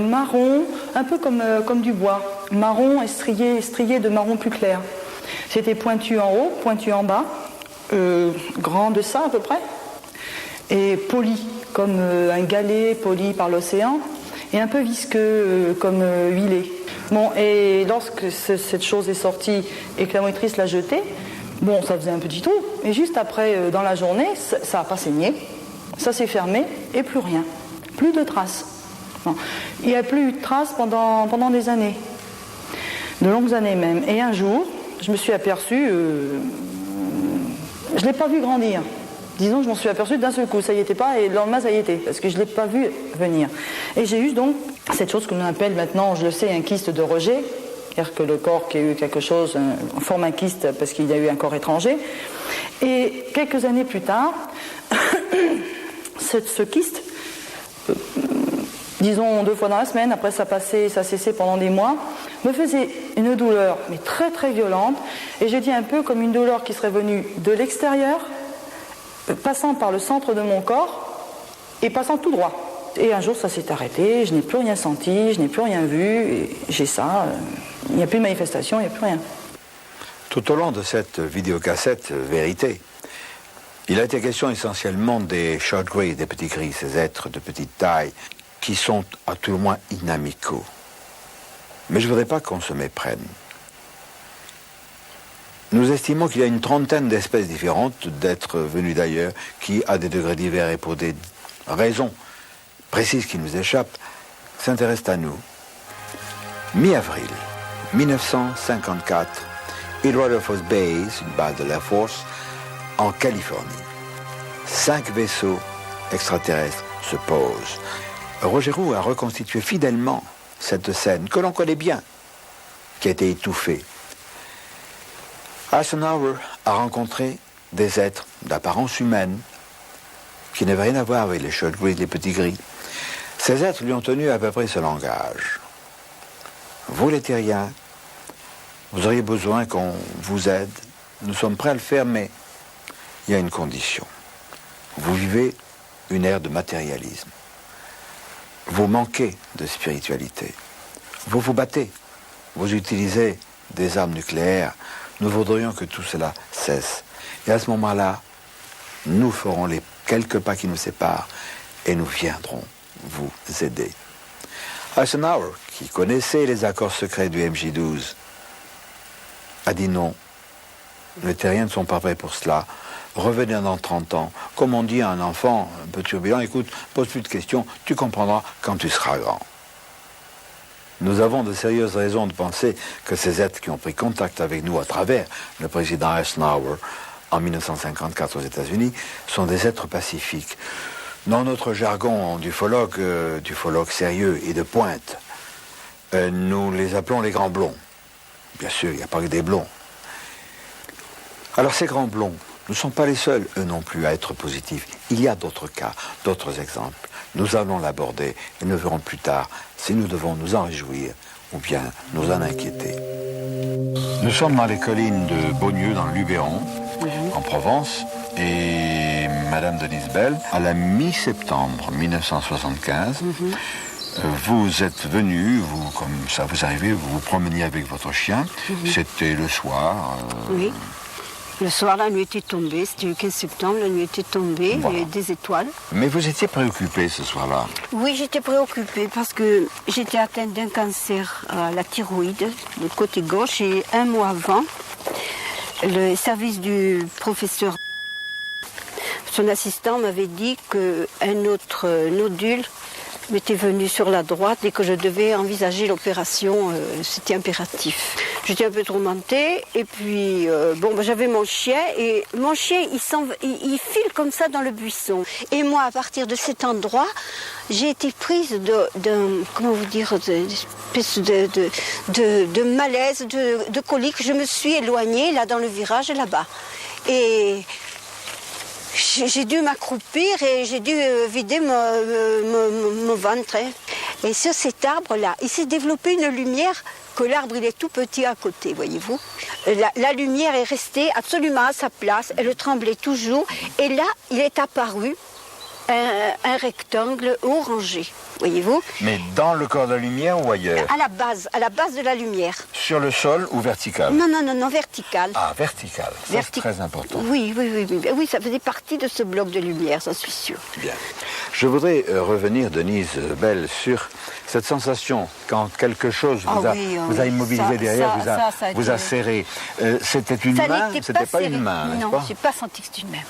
Marron, un peu comme du bois. Marron et strié de marron plus clair. C'était pointu en haut, pointu en bas, grand de ça à peu près, et poli, comme un galet poli par l'océan, et un peu visqueux, comme huilé. Bon, et lorsque cette chose est sortie et que la monitrice l'a jetée, bon, ça faisait un petit trou. Et juste après, dans la journée, ça n'a pas saigné, ça s'est fermé et plus rien. Plus de traces. Bon. Il n'y a plus eu de traces pendant des années. De longues années même. Et un jour, je me suis aperçue, je ne l'ai pas vu grandir. Disons, je m'en suis aperçue d'un seul coup, ça y était pas, et le lendemain, ça y était, parce que je ne l'ai pas vu venir. Et j'ai eu donc cette chose que l'on appelle maintenant, je le sais, un kyste de rejet, c'est-à-dire que le corps qui a eu quelque chose forme un kyste parce qu'il y a eu un corps étranger. Et quelques années plus tard, ce kyste, disons 2 fois dans la semaine, après ça cessait pendant des mois, me faisait une douleur, mais très très violente, et j'ai dit un peu comme une douleur qui serait venue de l'extérieur, passant par le centre de mon corps et passant tout droit. Et un jour ça s'est arrêté, je n'ai plus rien senti, je n'ai plus rien vu, et j'ai ça, il n'y a plus de manifestation, il n'y a plus rien. Tout au long de cette vidéocassette Vérité, il a été question essentiellement des short grey, des petits gris, ces êtres de petite taille, qui sont à tout le moins inamicaux. Mais je ne voudrais pas qu'on se méprenne. Nous estimons qu'il y a une trentaine d'espèces différentes d'êtres venus d'ailleurs qui, à des degrés divers et pour des raisons précises qui nous échappent, s'intéressent à nous. Mi-avril 1954, Edward Air Force Base, une base de l'Air Force, en Californie. 5 vaisseaux extraterrestres se posent. Roger Roux a reconstitué fidèlement cette scène que l'on connaît bien, qui a été étouffée. Eisenhower a rencontré des êtres d'apparence humaine qui n'avaient rien à voir avec les short grey, les petits gris. Ces êtres lui ont tenu à peu près ce langage. Vous les terriens, vous auriez besoin qu'on vous aide. Nous sommes prêts à le faire, mais il y a une condition. Vous vivez une ère de matérialisme. Vous manquez de spiritualité. Vous vous battez. Vous utilisez des armes nucléaires. Nous voudrions que tout cela cesse. Et à ce moment-là, nous ferons les quelques pas qui nous séparent et nous viendrons vous aider. Eisenhower, qui connaissait les accords secrets du MJ-12, a dit non. Les terriens ne sont pas prêts pour cela. Revenez dans 30 ans. Comme on dit à un enfant un peu turbulent, écoute, pose plus de questions, tu comprendras quand tu seras grand. Nous avons de sérieuses raisons de penser que ces êtres qui ont pris contact avec nous à travers le président Eisenhower en 1954 aux États-Unis sont des êtres pacifiques. Dans notre jargon d'ufologue sérieux et de pointe, nous les appelons les grands blonds. Bien sûr, il n'y a pas que des blonds. Alors ces grands blonds ne sont pas les seuls, eux non plus, à être positifs. Il y a d'autres cas, d'autres exemples. Nous allons l'aborder et nous verrons plus tard si nous devons nous en réjouir ou bien nous en inquiéter. Nous sommes dans les collines de Beaunieu, dans le Luberon, en Provence, et Madame Denise Bell, à la mi-septembre 1975, vous êtes venue, vous, comme ça vous arrivez, vous vous promeniez avec votre chien, c'était le soir. Oui. Le soir, la nuit était tombée, c'était le 15 septembre, la nuit était tombée, voilà. Il y avait des étoiles. Mais vous étiez préoccupée ce soir-là? Oui, j'étais préoccupée parce que j'étais atteinte d'un cancer à la thyroïde, du côté gauche, et un mois avant, le service du professeur, son assistant m'avait dit qu'un autre nodule m'était venu sur la droite dès que je devais envisager l'opération, c'était impératif. J'étais un peu tourmentée et puis j'avais mon chien et mon chien il file comme ça dans le buisson. Et moi à partir de cet endroit, j'ai été prise d'espèce de malaise, de colique. Je me suis éloignée là dans le virage là-bas. Et j'ai dû m'accroupir et j'ai dû vider mon ventre. Et sur cet arbre-là, il s'est développé une lumière que l'arbre il est tout petit à côté, voyez-vous. La lumière est restée absolument à sa place, elle tremblait toujours. Et là, il est apparu un rectangle orangé, voyez-vous. Mais dans le corps de la lumière ou ailleurs? À la base de la lumière. Sur le sol ou vertical? Non, vertical. Ah, vertical, ça c'est très important. Oui, ça faisait partie de ce bloc de lumière, j'en suis sûre. Bien. Je voudrais revenir, Denise Bell, sur cette sensation quand quelque chose vous a immobilisé derrière, vous a serré. C'était une main? C'était pas une main, n'est-ce pas? Non, je n'ai pas senti que c'était une main.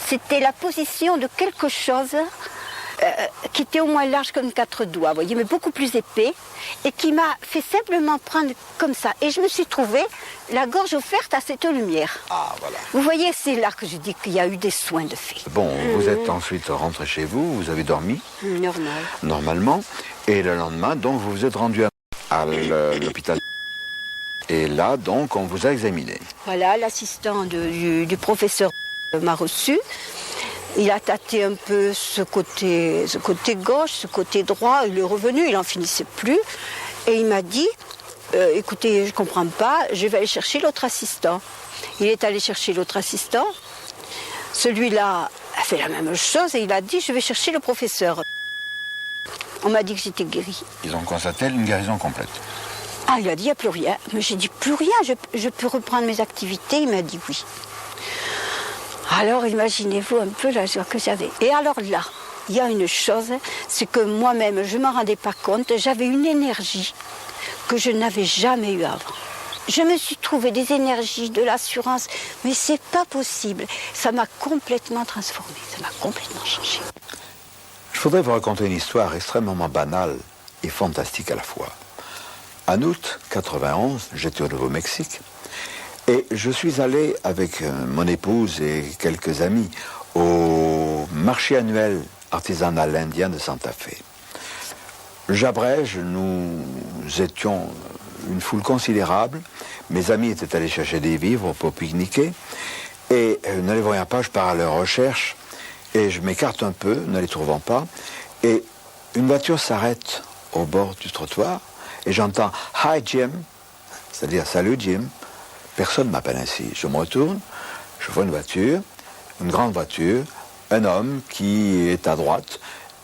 C'était la position de quelque chose qui était au moins large comme 4 doigts, voyez, mais beaucoup plus épais, et qui m'a fait simplement prendre comme ça. Et je me suis trouvée la gorge offerte à cette lumière. Ah, voilà. Vous voyez, c'est là que je dis qu'il y a eu des soins de fait. Bon, vous êtes ensuite rentré chez vous, vous avez dormi? Normal. Normalement. Et le lendemain, donc, vous vous êtes rendu à l'hôpital. Et là, donc, on vous a examiné. Voilà, l'assistant du professeur m'a reçu. Il a tâté un peu ce côté gauche, ce côté droit. Il est revenu, il n'en finissait plus. Et il m'a dit, écoutez, je ne comprends pas, je vais aller chercher l'autre assistant. Il est allé chercher l'autre assistant. Celui-là a fait la même chose et il a dit, je vais chercher le professeur. On m'a dit que j'étais guérie. Ils ont constaté une guérison complète. Ah, il a dit, il n'y a plus rien. Mais j'ai dit, plus rien, je peux reprendre mes activités. Il m'a dit oui. Alors imaginez-vous un peu la joie que j'avais. Et alors là, il y a une chose, c'est que moi-même, je ne m'en rendais pas compte, j'avais une énergie que je n'avais jamais eue avant. Je me suis trouvé des énergies, de l'assurance, mais c'est pas possible. Ça m'a complètement transformée, ça m'a complètement changée. Je voudrais vous raconter une histoire extrêmement banale et fantastique à la fois. En août 91, j'étais au Nouveau-Mexique. Et je suis allé avec mon épouse et quelques amis au marché annuel artisanal indien de Santa Fe. J'abrège, nous étions une foule considérable. Mes amis étaient allés chercher des vivres pour pique-niquer. Et ne les voyant pas, je pars à leur recherche et je m'écarte un peu, ne les trouvant pas. Et une voiture s'arrête au bord du trottoir et j'entends « Hi Jim », c'est-à-dire « Salut Jim ». Personne ne m'appelle ainsi. Je me retourne, je vois une voiture, une grande voiture, un homme qui est à droite,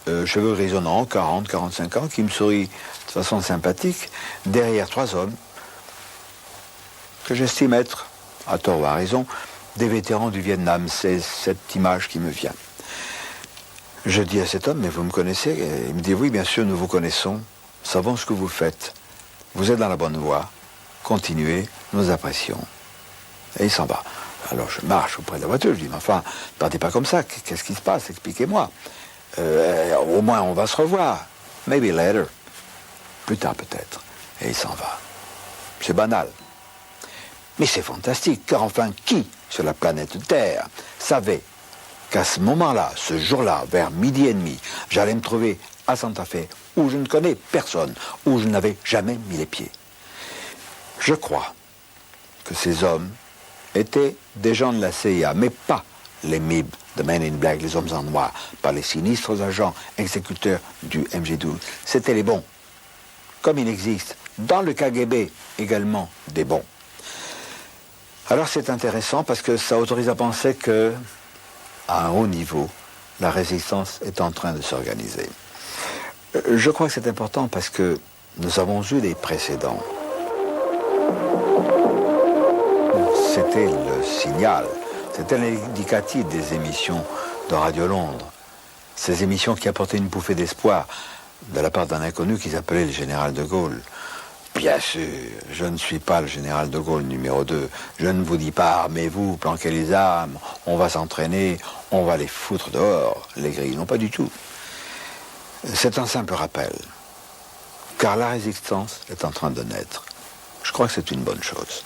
cheveux grisonnants, 40, 45 ans, qui me sourit de façon sympathique, derrière 3 hommes, que j'estime être, à tort ou à raison, des vétérans du Vietnam. C'est cette image qui me vient. Je dis à cet homme, mais vous me connaissez? Et il me dit, oui, bien sûr, nous vous connaissons, nous savons ce que vous faites, vous êtes dans la bonne voie. Continuez, nous apprécions. Et il s'en va. Alors je marche auprès de la voiture, je dis, mais enfin, ne partez pas comme ça, qu'est-ce qui se passe? Expliquez-moi. Au moins on va se revoir. Maybe later. Plus tard peut-être. Et il s'en va. C'est banal. Mais c'est fantastique, car enfin, qui sur la planète Terre savait qu'à ce moment-là, ce jour-là, vers 12h30, j'allais me trouver à Santa Fe, où je ne connais personne, où je n'avais jamais mis les pieds? Je crois que ces hommes étaient des gens de la CIA, mais pas les MIB, the Men in Black, les hommes en noir, pas les sinistres agents exécuteurs du MJ12. C'était les bons. Comme il existe dans le KGB également des bons. Alors c'est intéressant parce que ça autorise à penser que, à un haut niveau, la résistance est en train de s'organiser. Je crois que c'est important parce que nous avons eu des précédents. C'était le signal, c'était l'indicatif des émissions de Radio Londres. Ces émissions qui apportaient une bouffée d'espoir de la part d'un inconnu qui s'appelait le général de Gaulle. Bien sûr, je ne suis pas le général de Gaulle numéro 2. Je ne vous dis pas, armez-vous, planquez les armes, on va s'entraîner, on va les foutre dehors, les grilles. Non, pas du tout. C'est un simple rappel, car la résistance est en train de naître. Je crois que c'est une bonne chose.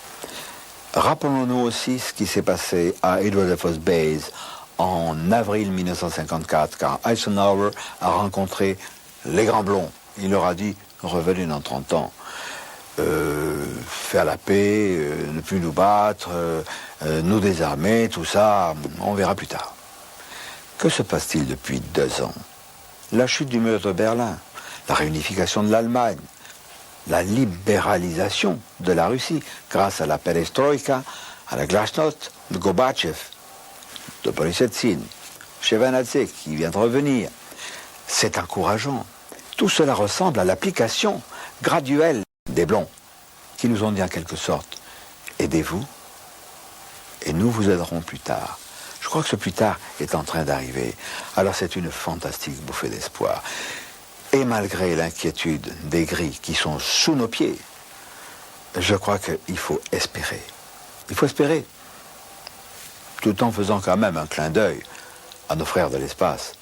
Rappelons-nous aussi ce qui s'est passé à Edward Air Force Base en avril 1954, quand Eisenhower a rencontré les Grands Blonds. Il leur a dit « Revenez dans 30 ans, faire la paix, ne plus nous battre, nous désarmer, tout ça, on verra plus tard. » Que se passe-t-il depuis 2 ans? La chute du mur de Berlin, la réunification de l'Allemagne, la libéralisation de la Russie grâce à la perestroïka, à la glasnost de Gorbatchev, de Boris Yeltsin, Shevardnadze qui vient de revenir. C'est encourageant. Tout cela ressemble à l'application graduelle des Blonds qui nous ont dit en quelque sorte « Aidez-vous et nous vous aiderons plus tard ». Je crois que ce plus tard est en train d'arriver. Alors c'est une fantastique bouffée d'espoir. Et malgré l'inquiétude des gris qui sont sous nos pieds, je crois qu'il faut espérer. Il faut espérer, tout en faisant quand même un clin d'œil à nos frères de l'espace,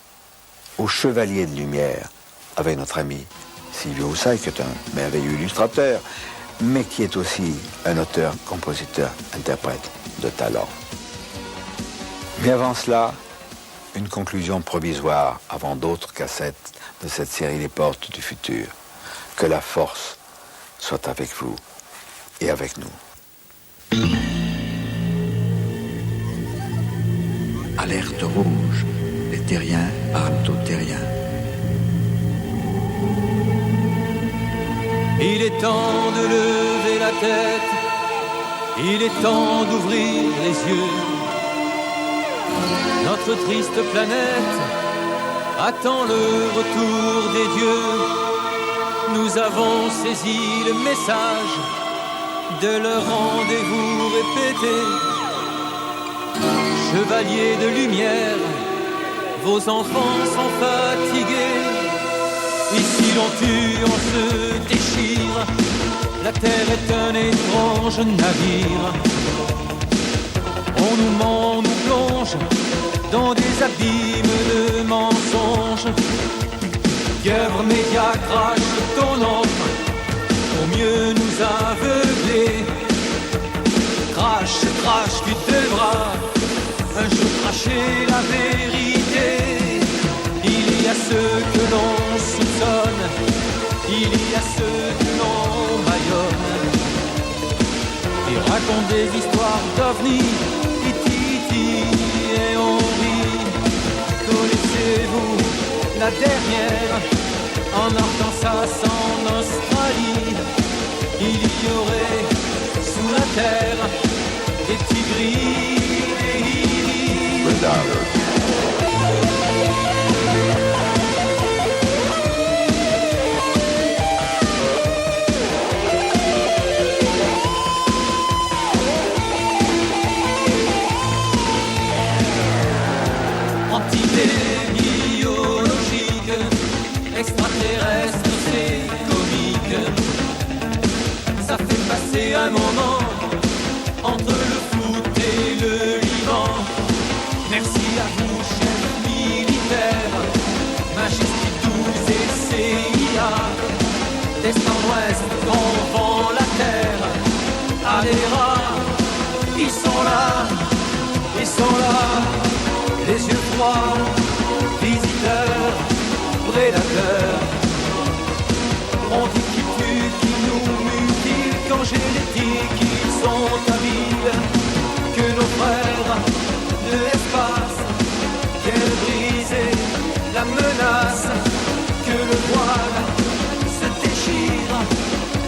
aux chevaliers de lumière, avec notre ami Silvio Houssay, qui est un merveilleux illustrateur, mais qui est aussi un auteur, compositeur, interprète de talent. Mais avant cela, une conclusion provisoire avant d'autres cassettes de cette série Les Portes du Futur. Que la force soit avec vous et avec nous. Alerte rouge, les terriens parlent aux terriens. Il est temps de lever la tête, il est temps d'ouvrir les yeux. Notre triste planète attend le retour des dieux. Nous avons saisi le message de leur rendez-vous répété. Chevaliers de lumière, vos enfants sont fatigués. Ici l'on tue, on se déchire. La terre est un étrange navire. On nous ment, on nous plonge dans des abîmes de mensonges. Guerre média crache ton ombre pour mieux nous aveugler. Crache, crache, tu devras un jour cracher la vérité. Il y a ceux que l'on soupçonne, il y a ceux que l'on bâillonne. Ils racontent des histoires d'ovnis, et on rit. Connaissez-vous la dernière en Arkansas, en Australie? Il y aurait sous la terre des tigris, des hiris. Extraterrestre, c'est comique. Ça fait passer un moment entre le foot et le Liban. Merci à vous, chefs militaires, Majesté 12 et CIA. D'est en ouest, on vend la terre à des rats. Ils sont là, les yeux froids, visiteurs, prédateurs. On dit qu'ils tuent, qu'ils nous mutilent, qu'angélétiques ils sont habiles, que nos frères de l'espace viennent briser la menace, que le voile se déchire,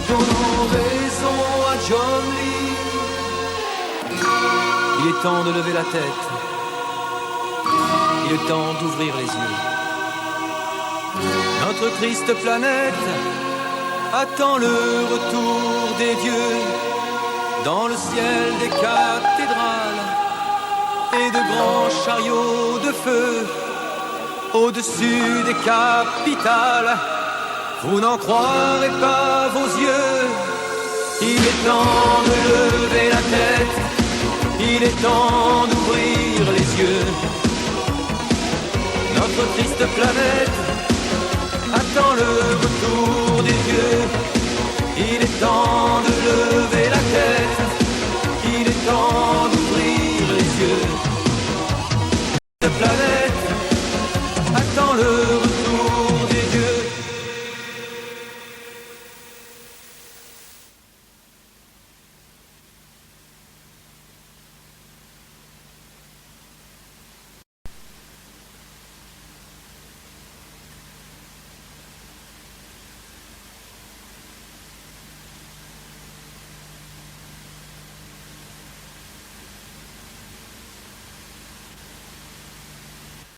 donnant raison à John Lee. Il est temps de lever la tête, il est temps d'ouvrir les yeux. Notre triste planète attend le retour des dieux. Dans le ciel des cathédrales et de grands chariots de feu, au-dessus des capitales, vous n'en croirez pas vos yeux. Il est temps de lever la tête, il est temps d'ouvrir les yeux. Notre triste planète attend le retour des dieux. Il est temps de lever la tête.